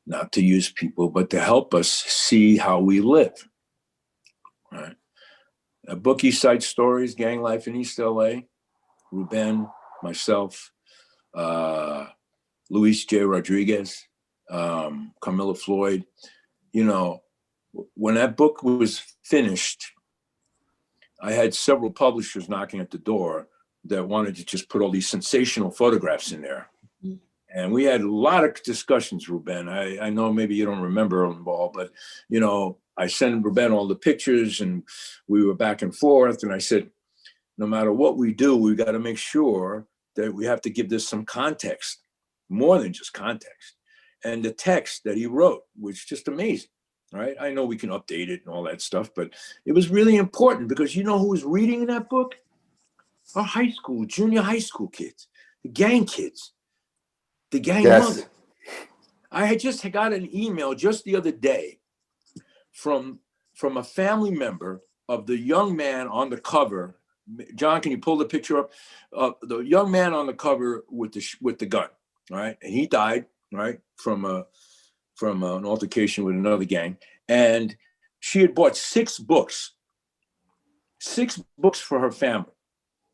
not to use people, but to help us see how we live. Right? A book, East Side Stories, Gang Life in East LA, Ruben, myself, Luis J. Rodriguez, Carmilla Floyd. You know, when that book was finished, I had several publishers knocking at the door that wanted to just put all these sensational photographs in there. And we had a lot of discussions, Ruben. I know maybe you don't remember them all, but, you know, I sent Ruben all the pictures and we were back and forth. And I said, no matter what we do, we got to make sure that we have to give this some context, more than just context. And the text that he wrote was just amazing, right? I know we can update it and all that stuff, but it was really important because you know who was reading in that book? Our high school, junior high school kids, the gang kids. The gang mother. I had just got an email just the other day from a family member of the young man on the cover. John, can you pull the picture up? The young man on the cover with the gun, right? And he died, right, from an altercation with another gang. And she had bought 6 books for her family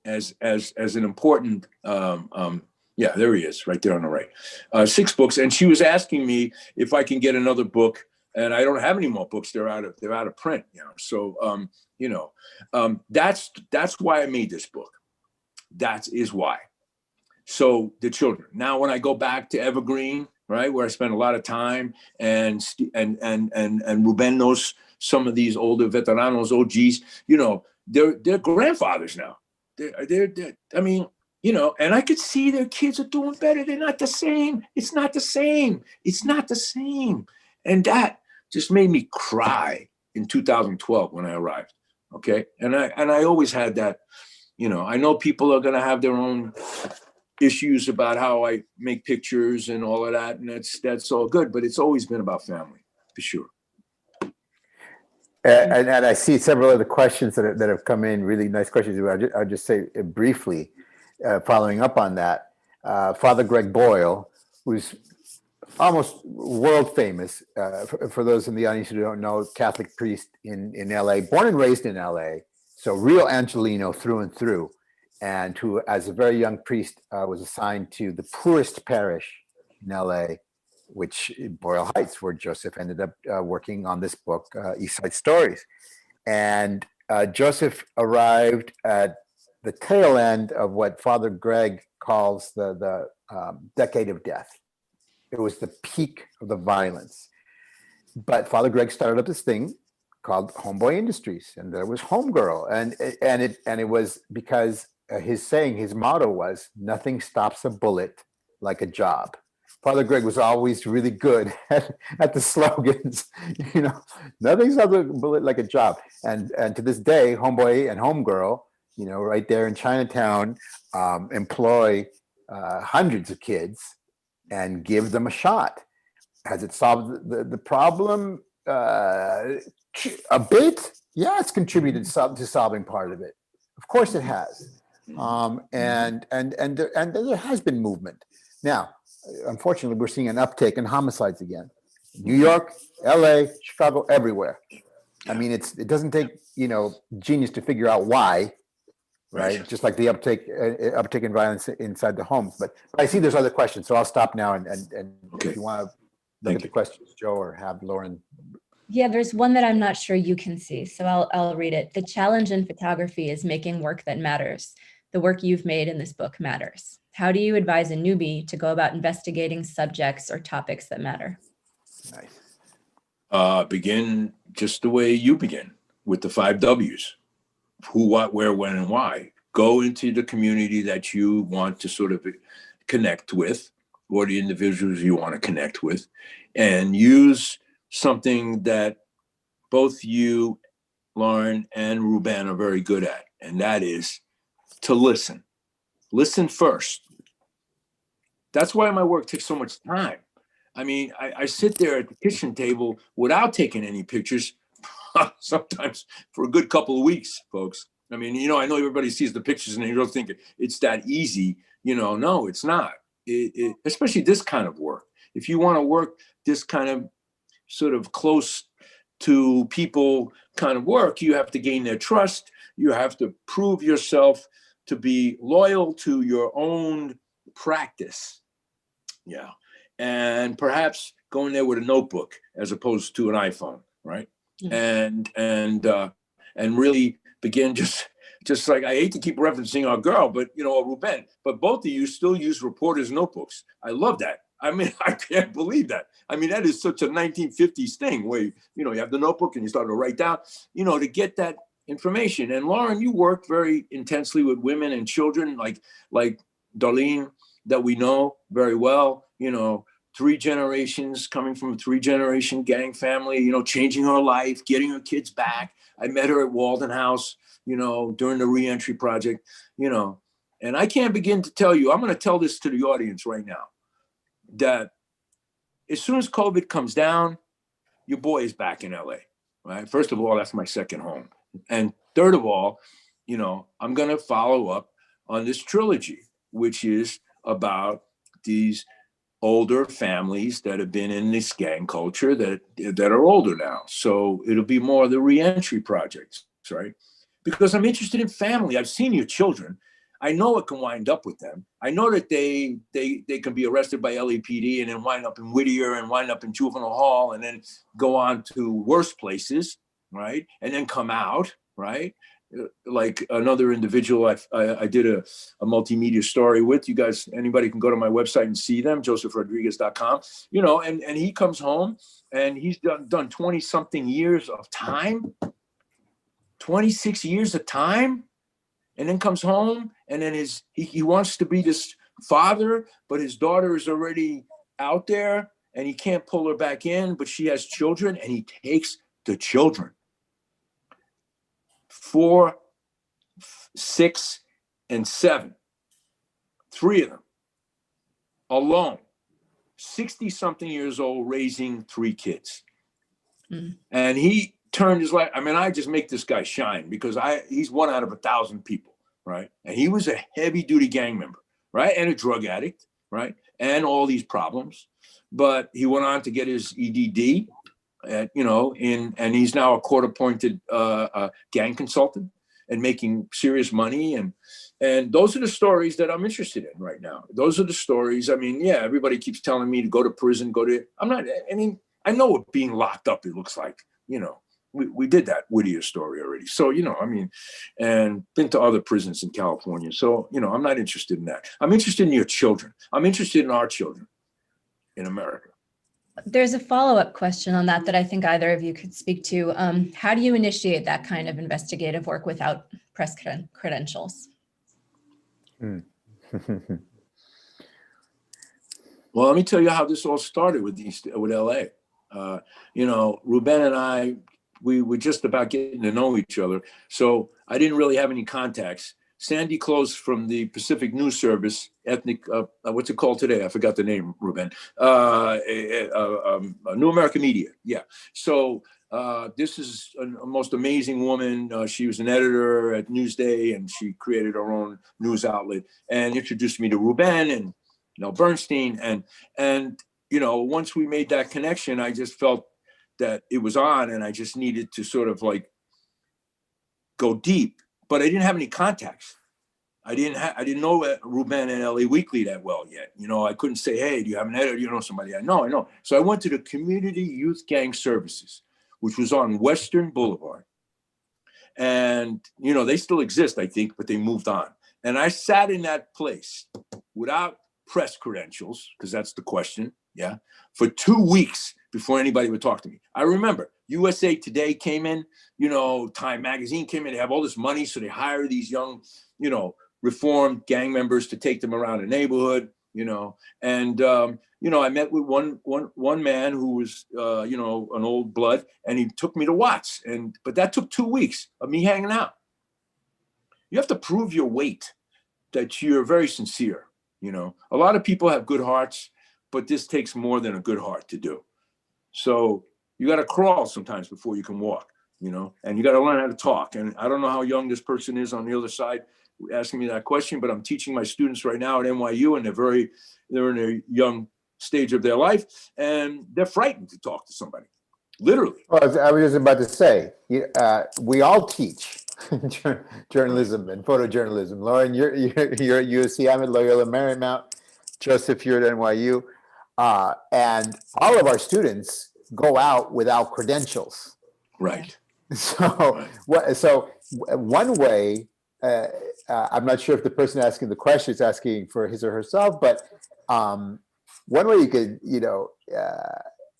as an important yeah, there he is, right there on the right. 6 books, and she was asking me if I can get another book, and I don't have any more books. They're out of print, you know. So, you know, that's why I made this book. That is why. So the children. Now, when I go back to Evergreen, right, where I spend a lot of time, and Ruben knows some of these older veteranos, OGs. You know, they're grandfathers now. They're I mean. You know, and I could see their kids are doing better. They're not the same. It's not the same. It's not the same. And that just made me cry in 2012 when I arrived. Okay. And I always had that, you know, I know people are going to have their own issues about how I make pictures and all of that. And that's all good, but it's always been about family for sure. And I see several other questions that have come in, really nice questions. I'll just say briefly, following up on that, Father Greg Boyle, who's almost world famous. For those in the audience who don't know, Catholic priest in LA, born and raised in LA, so real Angelino through and through, and who, as a very young priest, was assigned to the poorest parish in LA, which Boyle Heights, where Joseph ended up working on this book, East Side Stories. And Joseph arrived at the tail end of what Father Greg calls the decade of death. It was the peak of the violence. But Father Greg started up this thing called Homeboy Industries, and there was Homegirl, and it was because his motto was, "Nothing stops a bullet like a job." Father Greg was always really good at the slogans, nothing stops a bullet like a job. And to this day, Homeboy and Homegirl, right there in Chinatown, employ hundreds of kids and give them a shot. Has it solved the problem? A bit? Yeah, it's contributed to solving part of it. Of course it has. And there has been movement. Now, unfortunately, we're seeing an uptick in homicides again. New York, LA, Chicago, everywhere. I mean, it doesn't take, genius to figure out why, right? Just like the uptick in violence inside the homes. But I see there's other questions, so I'll stop now. And Okay. If you want to look at the questions, Joe, or have Lauren. Yeah, there's one that I'm not sure you can see, so I'll read it. The challenge in photography is making work that matters. The work you've made in this book matters. How do you advise a newbie to go about investigating subjects or topics that matter? Nice. Begin just the way you begin, with the 5 W's. Who, what, where, when, and why. Go into the community that you want to sort of connect with, or the individuals you want to connect with, and use something that both you, Lauren, and Ruben are very good at, and that is to listen. Listen first. That's why my work takes so much time. I mean, I sit there at the kitchen table without taking any pictures, sometimes for a good couple of weeks, folks. I mean, I know everybody sees the pictures and they don't think it's that easy. No, it's not. Especially this kind of work. If you want to work this kind of sort of close to people kind of work, you have to gain their trust. You have to prove yourself to be loyal to your own practice. Yeah. And perhaps going there with a notebook as opposed to an iPhone, right? Mm-hmm. And really begin just like, I hate to keep referencing our girl, but Ruben, but both of you still use reporters' notebooks. I love that. I mean, I can't believe that. I mean, that is such a 1950s thing where, you have the notebook and you start to write down, to get that information. And Lauren, you work very intensely with women and children like Darlene, that we know very well, 3 generations, coming from a 3-generation gang family, changing her life, getting her kids back. I met her at Walden House, during the reentry project, and I can't begin to tell you, I'm going to tell this to the audience right now, that as soon as COVID comes down, your boy is back in LA, right? First of all, that's my second home. And third of all, I'm going to follow up on this trilogy, which is about these older families that have been in this gang culture that are older now. So it'll be more of the reentry projects, right? Because I'm interested in family. I've seen your children. I know what can wind up with them. I know that they can be arrested by LAPD and then wind up in Whittier and wind up in juvenile hall and then go on to worse places, right? And then come out, right? Like another individual I did a multimedia story with. You guys, anybody can go to my website and see them, josephrodriguez.com, and he comes home and he's done 20 something years of time, 26 years of time, and then comes home and then he wants to be this father, but his daughter is already out there and he can't pull her back in, but she has children and he takes the children. 4, 6, and 7, 3 of them alone, 60 something years old, raising 3 kids. And he turned his life. I mean, I just make this guy shine because he's 1 out of 1,000 people, right? And he was a heavy duty gang member, right? And a drug addict, right? and all these problems. But he went on to get his EDD, and he's now a court-appointed gang consultant and making serious money. And those are the stories that I'm interested in right now. Those are the stories. I mean, yeah, everybody keeps telling me to go to prison, I know what being locked up it looks like. We did that Whittier story already. So, and been to other prisons in California. So, I'm not interested in that. I'm interested in your children. I'm interested in our children in America. There's a follow-up question on that I think either of you could speak to. How do you initiate that kind of investigative work without press credentials? Well, let me tell you how this all started with LA. Ruben and I, we were just about getting to know each other. So I didn't really have any contacts. Sandy Close from the Pacific News Service, what's it called today? I forgot the name, Ruben. New American Media, yeah. So this is a most amazing woman. She was an editor at Newsday, and she created her own news outlet and introduced me to Ruben and Bernstein. And once we made that connection, I just felt that it was on, and I just needed to sort of like go deep. But I didn't have any contacts. I didn't know Ruben and LA Weekly that well yet. I couldn't say, hey, do you have an editor? You know somebody? I know. So I went to the Community Youth Gang Services, which was on Western Boulevard. And, they still exist, I think, but they moved on. And I sat in that place without press credentials, because that's the question, yeah, for 2 weeks before anybody would talk to me. I remember USA Today came in, Time Magazine came in, they have all this money, so they hire these young, reformed gang members to take them around the neighborhood, and, I met with one man who was, an old blood, and he took me to Watts, but that took 2 weeks of me hanging out. You have to prove your weight, that you're very sincere, A lot of people have good hearts, but this takes more than a good heart to do. So you got to crawl sometimes before you can walk, and you got to learn how to talk. And I don't know how young this person is on the other side asking me that question, but I'm teaching my students right now at NYU, and they're in a young stage of their life, and they're frightened to talk to somebody, literally. Well, I was just about to say, we all teach journalism and photojournalism. Lauren, you're at USC, I'm at Loyola Marymount, Joseph, you're at NYU. And all of our students go out without credentials. Right. So one way, I'm not sure if the person asking the question is asking for his or herself, but one way you could,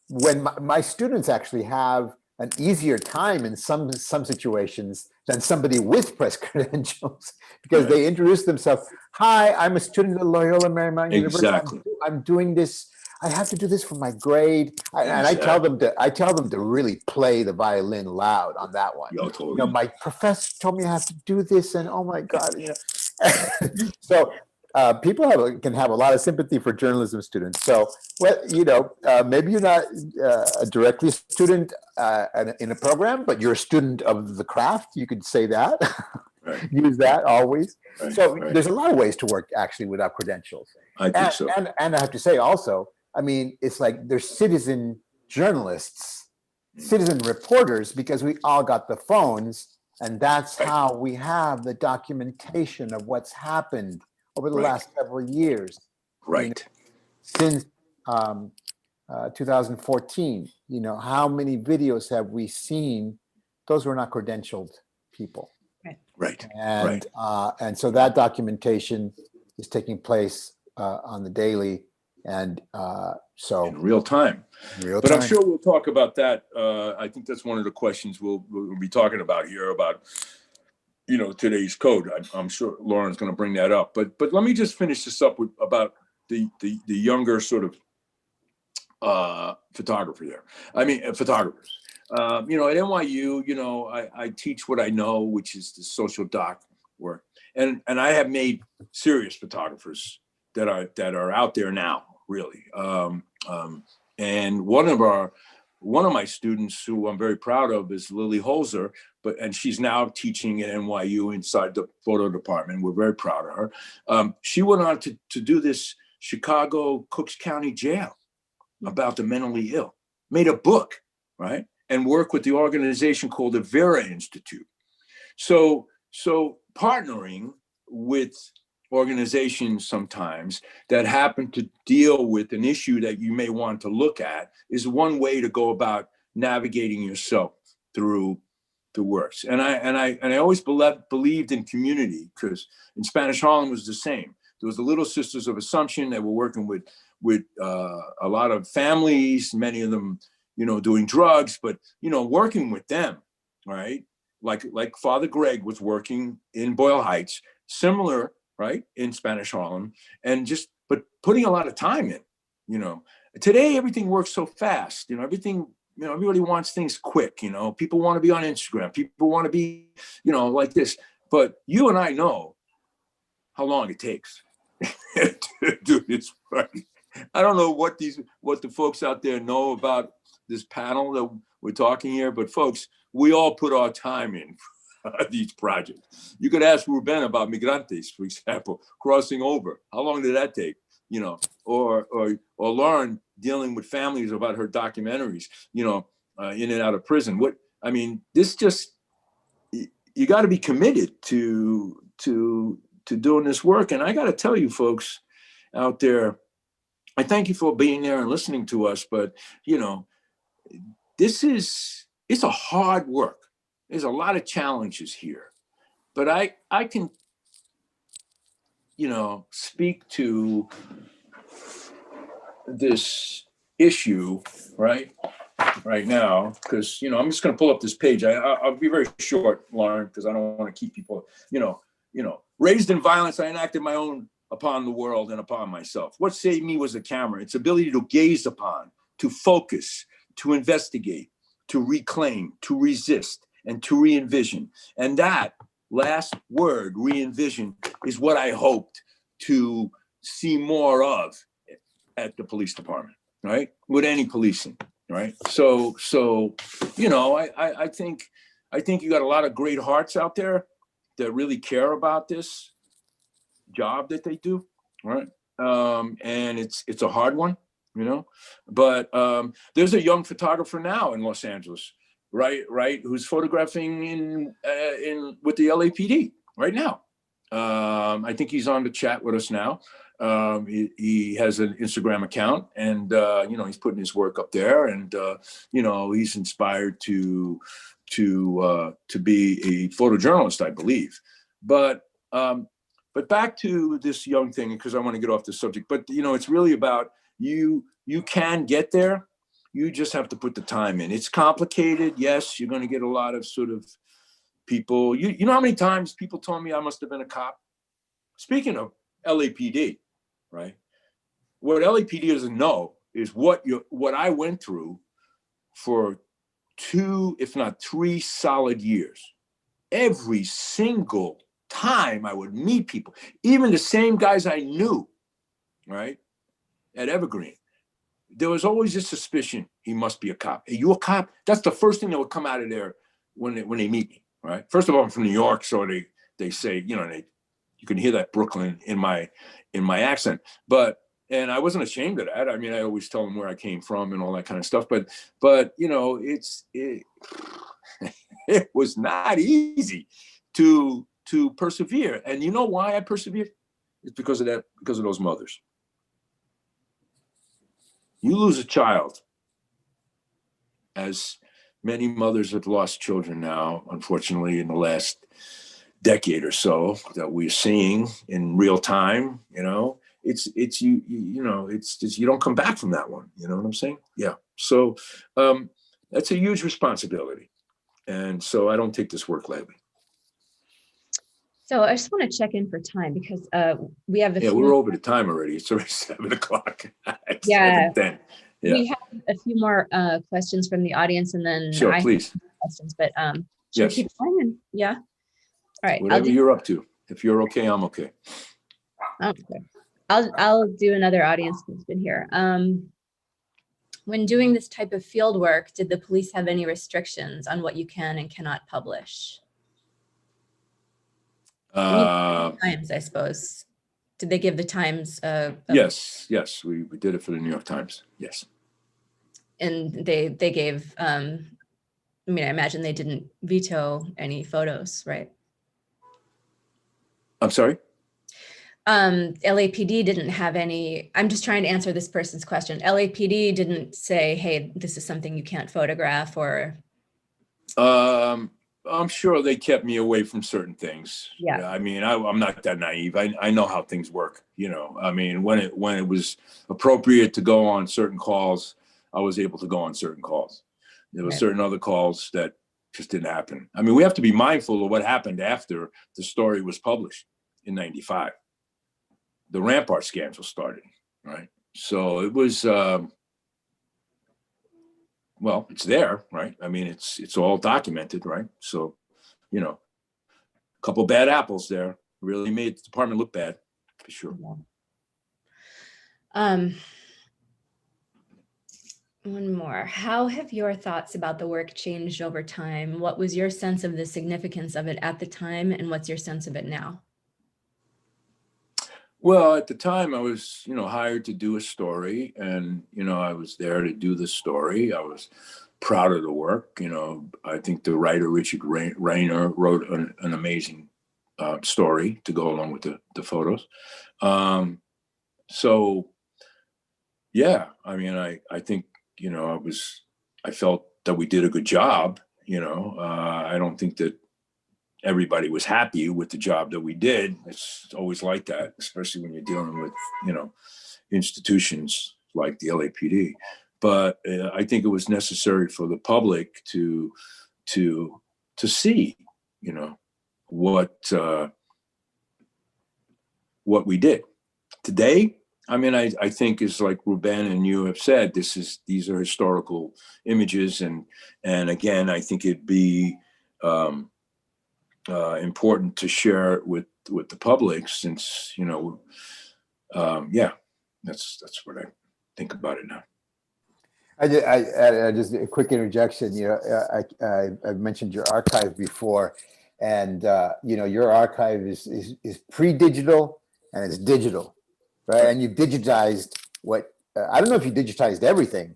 when my students actually have an easier time in some situations than somebody with press credentials, because they introduce themselves. Hi, I'm a student at Loyola Marymount University. Exactly. I'm doing this. I have to do this for my grade, and I tell them to really play the violin loud on that one. Totally. My professor told me I have to do this, and oh my God, So people can have a lot of sympathy for journalism students. So, maybe you're not directly a student in a program, but you're a student of the craft. You could say that. Right. Use that always. Right. So there's a lot of ways to work actually without credentials. I think so. And I have to say also, it's like there's citizen journalists, citizen reporters, because we all got the phones, and that's how we have the documentation of what's happened over the last several years. Right. Since 2014, how many videos have we seen? Those were not credentialed people. Right. And so that documentation is taking place on the daily, and so in real time. But I'm sure we'll talk about that. I think that's one of the questions we'll be talking about here about today's code. I'm sure Lauren's going to bring that up. But let me just finish this up about the younger sort of photographer there. Photographers. At NYU, I teach what I know, which is the social doc work, and I have made serious photographers that are out there now, really. And one of my students who I'm very proud of is Lily Holzer, and she's now teaching at NYU inside the photo department. We're very proud of her. She went on to do this Chicago Cooks County Jail about the mentally ill, made a book, right? And work with the organization called the Vera Institute. So partnering with organizations sometimes that happen to deal with an issue that you may want to look at is one way to go about navigating yourself through the works. And I always believed in community, because in Spanish Harlem was the same. There was the Little Sisters of Assumption that were working with a lot of families, many of them, doing drugs, but, working with them, right? Like Father Greg was working in Boyle Heights, similar, right, in Spanish Harlem, but putting a lot of time in, Today, everything works so fast, everything, everybody wants things quick, people want to be on Instagram, people want to be, like this, but you and I know how long it takes to do this work. I don't know what the folks out there know about this panel that we're talking here, but folks, we all put our time in these projects. You could ask Ruben about Migrantes, for example, crossing over. How long did that take? Or Lauren dealing with families about her documentaries, in and out of prison. This just, you got to be committed to doing this work. And I got to tell you folks out there, I thank you for being there and listening to us, but it's a hard work. There's a lot of challenges here, but I can, speak to this issue right now, because, I'm just going to pull up this page. I'll be very short, Lauren, because I don't want to keep people, raised in violence, I enacted my own upon the world and upon myself. What saved me was the camera, its ability to gaze upon, to focus, to investigate, to reclaim, to resist, and to re-envision. And that last word, re-envision, is what I hoped to see more of at the police department, right? With any policing, right? So I think you got a lot of great hearts out there that really care about this job that they do, right? And it's a hard one, but there's a young photographer now in Los Angeles, right, who's photographing in with the LAPD right now. I think he's on the chat with us now. He has an Instagram account, and he's putting his work up there, and he's inspired to be a photojournalist, I believe. But back to this young thing, because I want to get off the subject, but it's really about you can get there. You just have to put the time in. It's complicated. Yes, you're going to get a lot of sort of people. You know how many times people told me I must have been a cop? Speaking of LAPD, right? What LAPD doesn't know is what I went through for 2, if not 3 solid years. Every single time I would meet people, even the same guys I knew, right, at Evergreen, there was always this suspicion he must be a cop. Are you a cop? That's the first thing that would come out of there when they meet me, right? First of all, I'm from New York, so they say, you can hear that Brooklyn in my accent, and I wasn't ashamed of that. I always tell them where I came from and all that kind of stuff, but it was not easy to persevere. And you know why I persevered? It's because of those mothers. You lose a child, as many mothers have lost children now, unfortunately, in the last decade or so that we're seeing in real time. It's you don't come back from that one. You know what I'm saying? Yeah. So that's a huge responsibility, and so I don't take this work lightly. So I just want to check in for time, because we have we're over the time already. It's already 7 o'clock. Yeah. 7:10. Yeah. We have a few more questions from the audience, and then Sure, I please. have questions, but should Yes. we keep going? And yeah. All right. Whatever you're up to. If you're okay, I'm okay. Okay. I'll do another audience question here. When doing this type of field work, did the police have any restrictions on what you can and cannot publish? Times, I suppose. Did they give the Times Yes, we did it for the New York Times. Yes. and they gave I mean, I imagine they didn't veto any photos, right? I'm sorry? LAPD didn't have any, I'm just trying to answer this person's question. LAPD didn't say, hey, this is something you can't photograph, or I'm sure they kept me away from certain things. Yeah. I mean, I'm not that naive. I know how things work. You know, I mean, when it was appropriate to go on certain calls, I was able to go on certain calls. There were Right. certain other calls that just didn't happen. I mean, we have to be mindful of what happened after the story was published in '95. The Rampart scandal started, right? So it was, well, it's there, right? I mean, it's all documented, right? So, you know, a couple bad apples there really made the department look bad, for sure. One more. How have your thoughts about the work changed over time? What was your sense of the significance of it at the time, and what's your sense of it now? Well, at the time, I was, hired to do a story, and I was there to do the story. I was proud of the work. I think the writer Richard Rayner wrote an amazing story to go along with the photos. So, yeah, I mean, I think I felt that we did a good job. I don't think that everybody was happy with the job that we did. It's always like that, especially when you're dealing with, institutions like the LAPD. But I think it was necessary for the public to see, what we did. Today, I mean, I think is like Ruben and you have said, these are historical images, and again, I think it'd be important to share it with the public, since yeah, that's what I think about it now. I just a quick interjection. I mentioned your archive before, and your archive is pre-digital and it's digital, right? And you've digitized what I don't know if you digitized everything.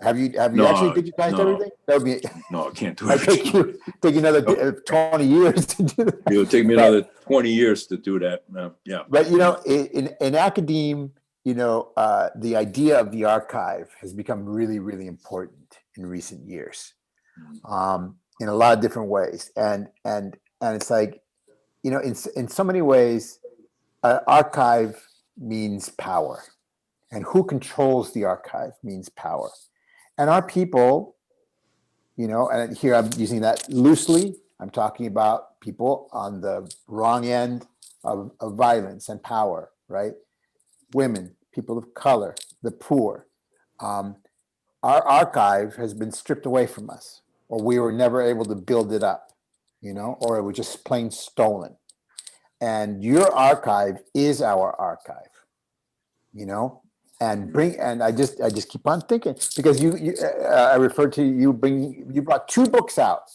Have you actually digitized everything? That would be no, I can't do it. Take another 20 years to do that. It'll take me another 20 years to do that. Yeah. But in academia, the idea of the archive has become really, really important in recent years, in a lot of different ways. And it's like, in so many ways, archive means power, and who controls the archive means power. And our people, and here I'm using that loosely, I'm talking about people on the wrong end of violence and power, right? Women, people of color, the poor. Our archive has been stripped away from us, or we were never able to build it up, or it was just plain stolen. And your archive is our archive, and I just keep on thinking, because I referred to you brought 2 books out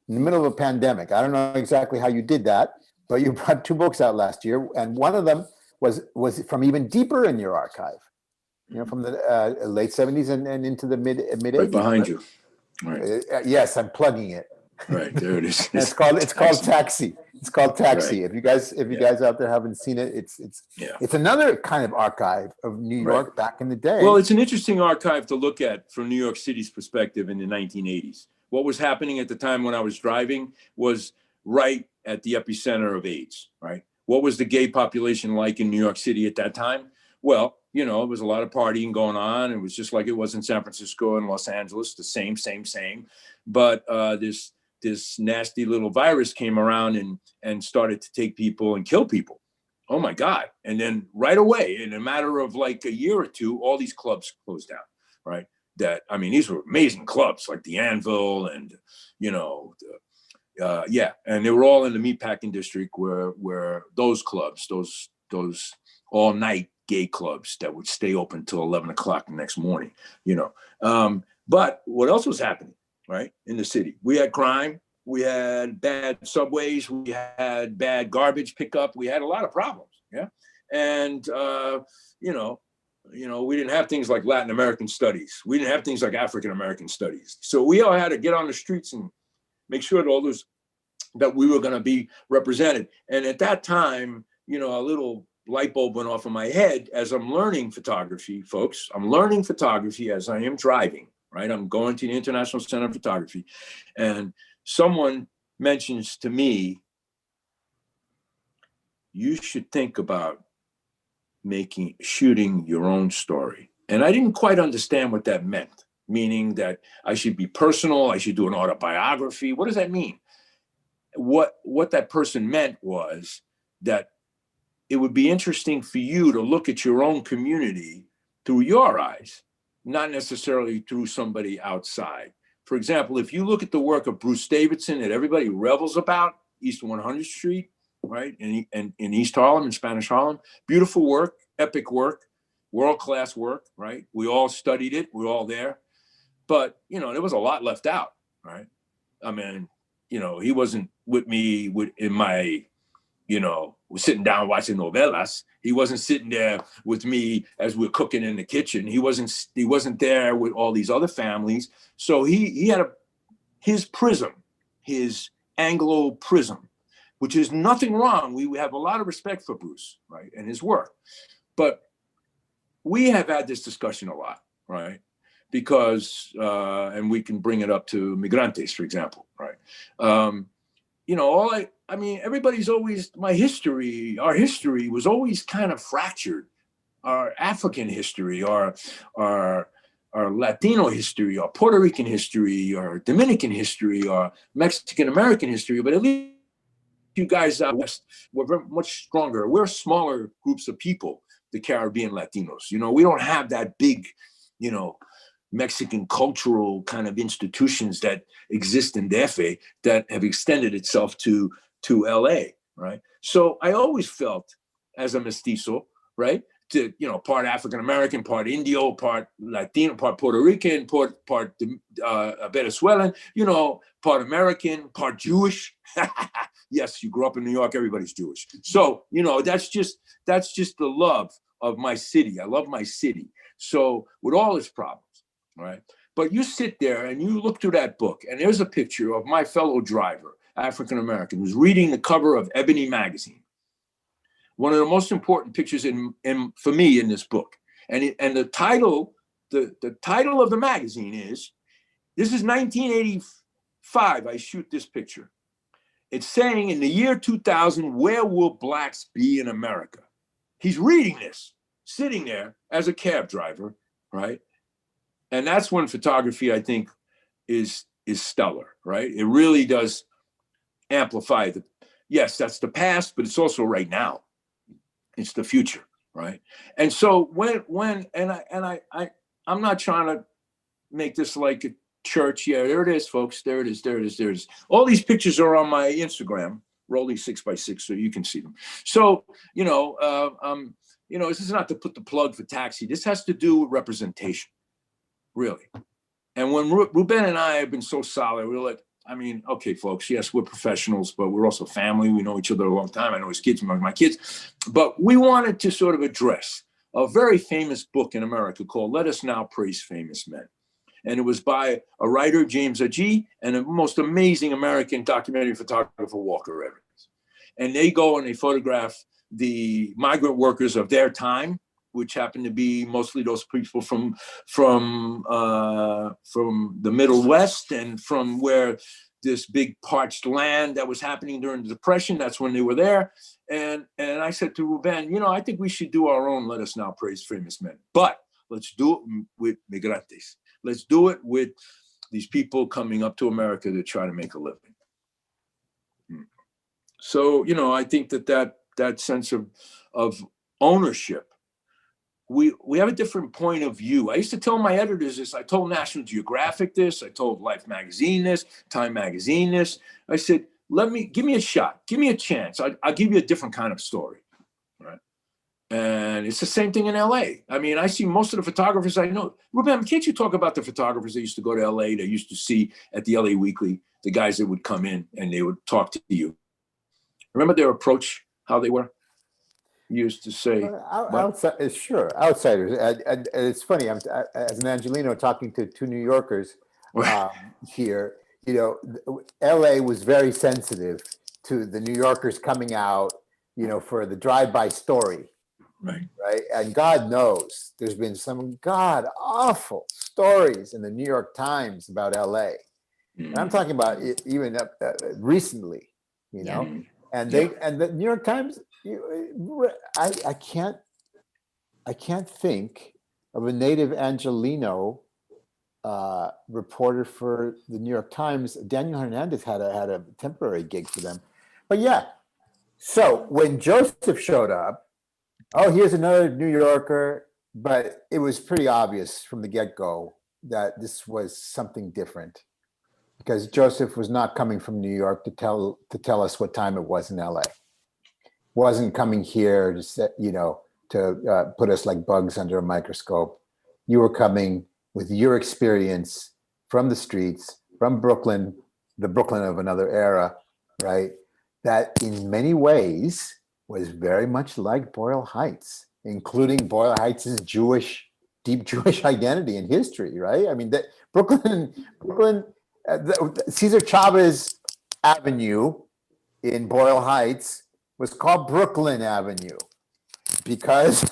in the middle of a pandemic. I don't know exactly how you did that, but you brought 2 books out last year, and one of them was from even deeper in your archive, from the late 70s and into the mid 80s. Right behind you. Right. Yes, I'm plugging it. Right, there it is. It's called Taxi. It's called Taxi. Right. If you guys out there haven't seen it, it's another kind of archive of New York back in the day. Well, it's an interesting archive to look at from New York City's perspective in the 1980s. What was happening at the time when I was driving was right at the epicenter of AIDS, right? What was the gay population like in New York City at that time? Well, it was a lot of partying going on. It was just like it was in San Francisco and Los Angeles, the same. But this nasty little virus came around and started to take people and kill people. Oh my God. And then right away, in a matter of like a year or two, all these clubs closed down, right? These were amazing clubs like the Anvil and, and they were all in the meatpacking district where those clubs, those all night gay clubs that would stay open till 11 o'clock the next morning, but what else was happening, right? In the city, we had crime, we had bad subways, we had bad garbage pickup, we had a lot of problems. Yeah. And, we didn't have things like Latin American studies. We didn't have things like African American studies. So we all had to get on the streets and make sure that we were going to be represented. And at that time, a little light bulb went off in my head as I'm learning photography, folks. I'm learning photography as I am driving, right? I'm going to the International Center of Photography. And someone mentions to me, you should think about shooting your own story. And I didn't quite understand what that meant, meaning that I should be personal, I should do an autobiography. What does that mean? What that person meant was that it would be interesting for you to look at your own community through your eyes, not necessarily through somebody outside. For example, if you look at the work of Bruce Davidson that everybody revels about, East 100th Street, right, in East Harlem, in Spanish Harlem, beautiful work, epic work, world-class work, right? We all studied it, we were all there. But, there was a lot left out, right? I mean, he wasn't with me in my, sitting down watching novelas. He wasn't sitting there with me as we're cooking in the kitchen. He wasn't there with all these other families. So he had his prism, his Anglo prism, which is nothing wrong. We have a lot of respect for Bruce, right, and his work. But we have had this discussion a lot, right? Because, and we can bring it up to Migrantes, for example, right? Everybody's always, our history was always kind of fractured. Our African history, our Latino history, our Puerto Rican history, our Dominican history, our Mexican American history, but at least you guys out west were very much stronger. We're smaller groups of people, the Caribbean Latinos. We don't have that big, Mexican cultural kind of institutions that exist in DF that have extended itself to LA, right? So I always felt as a mestizo, right, to, part African American, part Indio, part Latino, part Puerto Rican, part Venezuelan, part American, part Jewish. Yes, you grew up in New York, everybody's Jewish. So, that's just the love of my city. I love my city. So with all its problems, right? But you sit there and you look through that book and there's a picture of my fellow driver, African American, who's reading the cover of Ebony magazine. One of the most important pictures for me in this book. And the title of the magazine is, this is 1985, I shoot this picture. It's saying, in the year 2000, where will blacks be in America? He's reading this, sitting there as a cab driver, right? And that's when photography, I think, is stellar, right? It really does amplify yes, that's the past, but it's also right now. It's the future, right? And so I'm not trying to make this like a church. Yeah, there it is, folks. There it is. All these pictures are on my Instagram, Rolling 6x6, so you can see them. So, this is not to put the plug for Taxi. This has to do with representation, really. And when Ruben and I have been so solid, we're like, okay, folks, yes, we're professionals, but we're also family. We know each other a long time. I know his kids, my kids. But we wanted to sort of address a very famous book in America called Let Us Now Praise Famous Men. And it was by a writer, James Agee, and a most amazing American documentary photographer, Walker Evans. And they go and they photograph the migrant workers of their time, which happened to be mostly those people from the Middle West and from where this big parched land that was happening during the Depression. That's when they were there. And I said to Ruben, I think we should do our own Let Us Now Praise Famous Men. But let's do it with migrantes. Let's do it with these people coming up to America to try to make a living. So, I think that sense of ownership, we have a different point of view. I used to tell my editors this. I told National Geographic this. I told Life Magazine this, Time Magazine this. I said, give me a shot. Give me a chance. I'll give you a different kind of story, right? And it's the same thing in LA. I see most of the photographers I know. Ruben, can't you talk about the photographers that used to go to LA, that used to see at the LA Weekly, the guys that would come in and they would talk to you? Remember their approach, how they were? used to say. What? Outside, sure, outsiders. And it's funny. As an Angelino talking to two New Yorkers here. You know, LA was very sensitive to the New Yorkers coming out, you know, for the drive-by story. Right. Right. And God knows there's been some god awful stories in the New York Times about LA. And I'm talking about it even recently, you know, and the New York Times, I can't think of a native Angelino reporter for the New York Times. Daniel Hernandez had a temporary gig for them. But yeah, so when Joseph showed up, oh, here's another New Yorker, but it was pretty obvious from the get-go that this was something different, because Joseph was not coming from New York to tell us what time it was in LA. Wasn't coming here to set, you know, to put us like bugs under a microscope. You were coming with your experience from the streets, from Brooklyn, the Brooklyn of another era, right? That in many ways was very much like Boyle Heights, including Boyle Heights' deep Jewish identity and history, right? I mean, that Brooklyn, Cesar Chavez Avenue in Boyle Heights was called Brooklyn Avenue because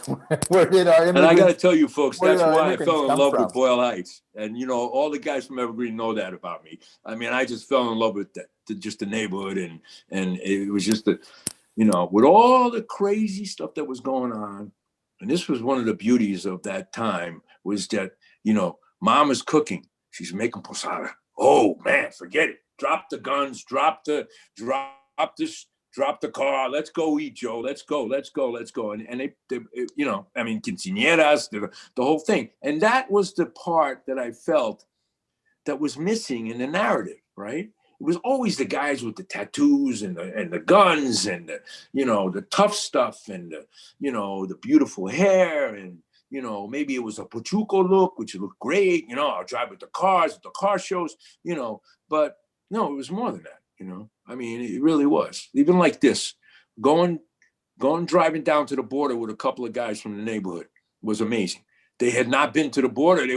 where did our immigrants? And I got to tell you, folks, that's our why I immigrants fell in come love from? with Boyle Heights. And, you know, all the guys from Evergreen know that about me. I mean, I just fell in love with just the neighborhood. And it was just, you know, with all the crazy stuff that was going on. And this was one of the beauties of that time, was that, you know, mom is cooking. She's making posada. Oh, man, forget it. Drop the guns, drop the car. Let's go eat, Joe. Let's go. And they you know, I mean, quinceañeras, the whole thing. And that was the part that I felt that was missing in the narrative, right? It was always the guys with the tattoos and the guns and the, you know, the tough stuff and the, you know, the beautiful hair, and, you know, maybe it was a Pachuco look, which looked great. You know, I'll drive with the cars, at the car shows, you know, but no, it was more than that. You know, I mean, it really was. Even like this, driving down to the border with a couple of guys from the neighborhood was amazing. They had not been to the border. They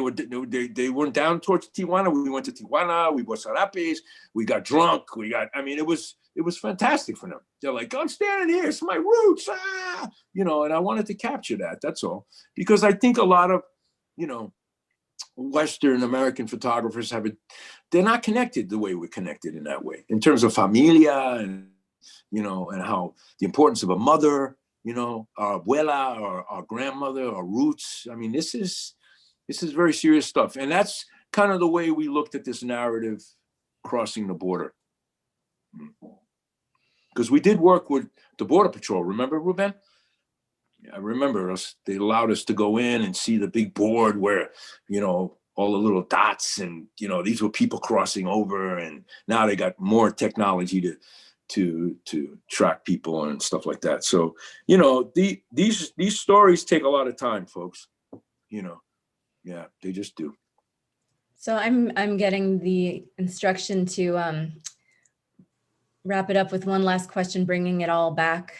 went down towards Tijuana. We went to Tijuana. We bought sarapes. We got drunk. I mean, it was fantastic for them. They're like, I'm standing here. It's my roots. You know, and I wanted to capture that. That's all. Because I think a lot of, you know, Western American photographers they're not connected the way we're connected in that way, in terms of familia and, you know, and how the importance of a mother, you know, our abuela, or our grandmother, our roots. I mean, this is very serious stuff. And that's kind of the way we looked at this narrative crossing the border. Because we did work with the Border Patrol, remember, Ruben? I remember they allowed us to go in and see the big board where, you know, all the little dots, and, you know, these were people crossing over, and now they got more technology to track people and stuff like that. So, you know, these stories take a lot of time, folks, you know. Yeah, they just do. So I'm getting the instruction to wrap it up with one last question, bringing it all back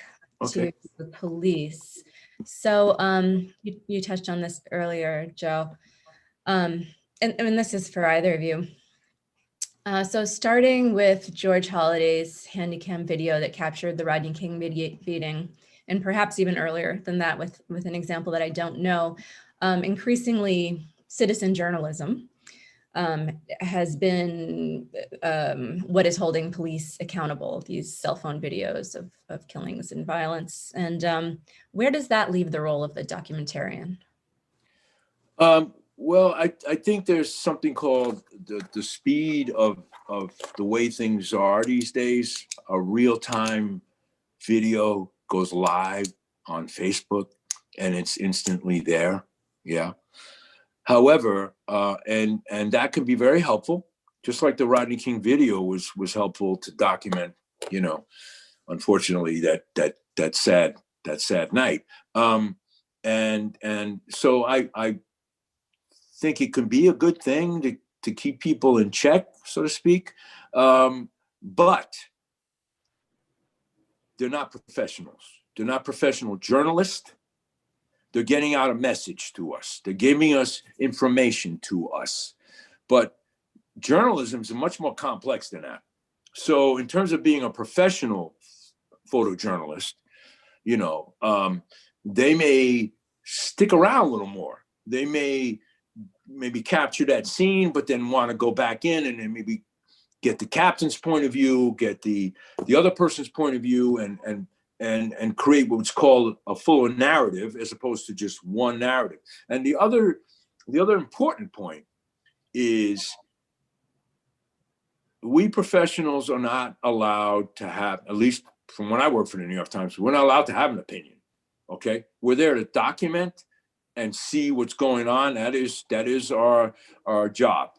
to the police. So you touched on this earlier, Joe, and this is for either of you. So starting with George Holliday's handycam video that captured the Rodney King beating, and perhaps even earlier than that with an example that I don't know, increasingly citizen journalism has been what is holding police accountable, these cell phone videos of killings and violence. And where does that leave the role of the documentarian? Well, I think there's something called the speed of the way things are these days. A real-time video goes live on Facebook and it's instantly there. Yeah. However, and that can be very helpful, just like the Rodney King video was helpful to document, you know, unfortunately that sad night. And so I think it can be a good thing to keep people in check, so to speak. But they're not professionals. They're not professional journalists. They're getting out a message to us. They're giving us information to us. But journalism is much more complex than that. So in terms of being a professional photojournalist, you know, they may stick around a little more. They may maybe capture that scene, but then want to go back in and then maybe get the captain's point of view, get the other person's point of view, and create what's called a fuller narrative as opposed to just one narrative. And the other important point is we professionals are not allowed to have, at least from when I worked for the New York Times, we're not allowed to have an opinion. Okay, we're there to document and see what's going on. That is our job.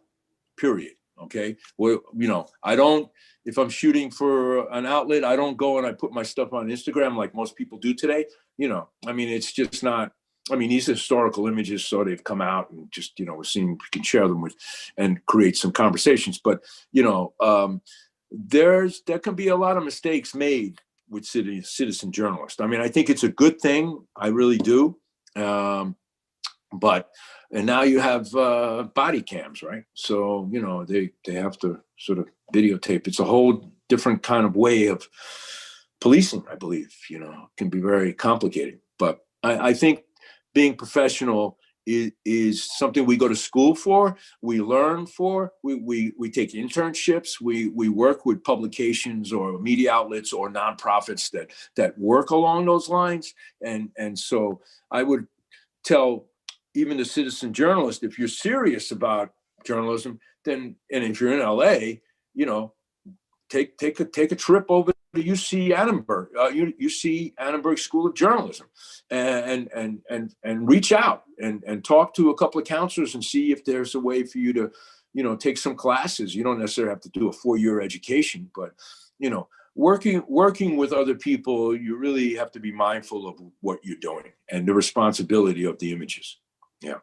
Period. Okay. Well, you know, I don't. If I'm shooting for an outlet, I don't go and I put my stuff on Instagram like most people do today. You know, I mean, it's just not. I mean, these historical images, so they've come out and just, you know, we're seeing we can share them with and create some conversations. But, you know, there can be a lot of mistakes made with citizen journalists. I mean, I think it's a good thing. I really do. But and now you have body cams, right? So, you know, they have to sort of videotape. It's a whole different kind of way of policing, I believe. You know, it can be very complicated. But I think being professional is something we go to school for, we learn for, we take internships, we work with publications or media outlets or nonprofits that work along those lines. And so I would tell even the citizen journalist, if you're serious about journalism, then, and if you're in LA, you know, take a trip over to UC Annenberg, UC Annenberg School of Journalism, and reach out and talk to a couple of counselors and see if there's a way for you to, you know, take some classes. You don't necessarily have to do a 4-year education, but, you know, working with other people, you really have to be mindful of what you're doing and the responsibility of the images. Yeah.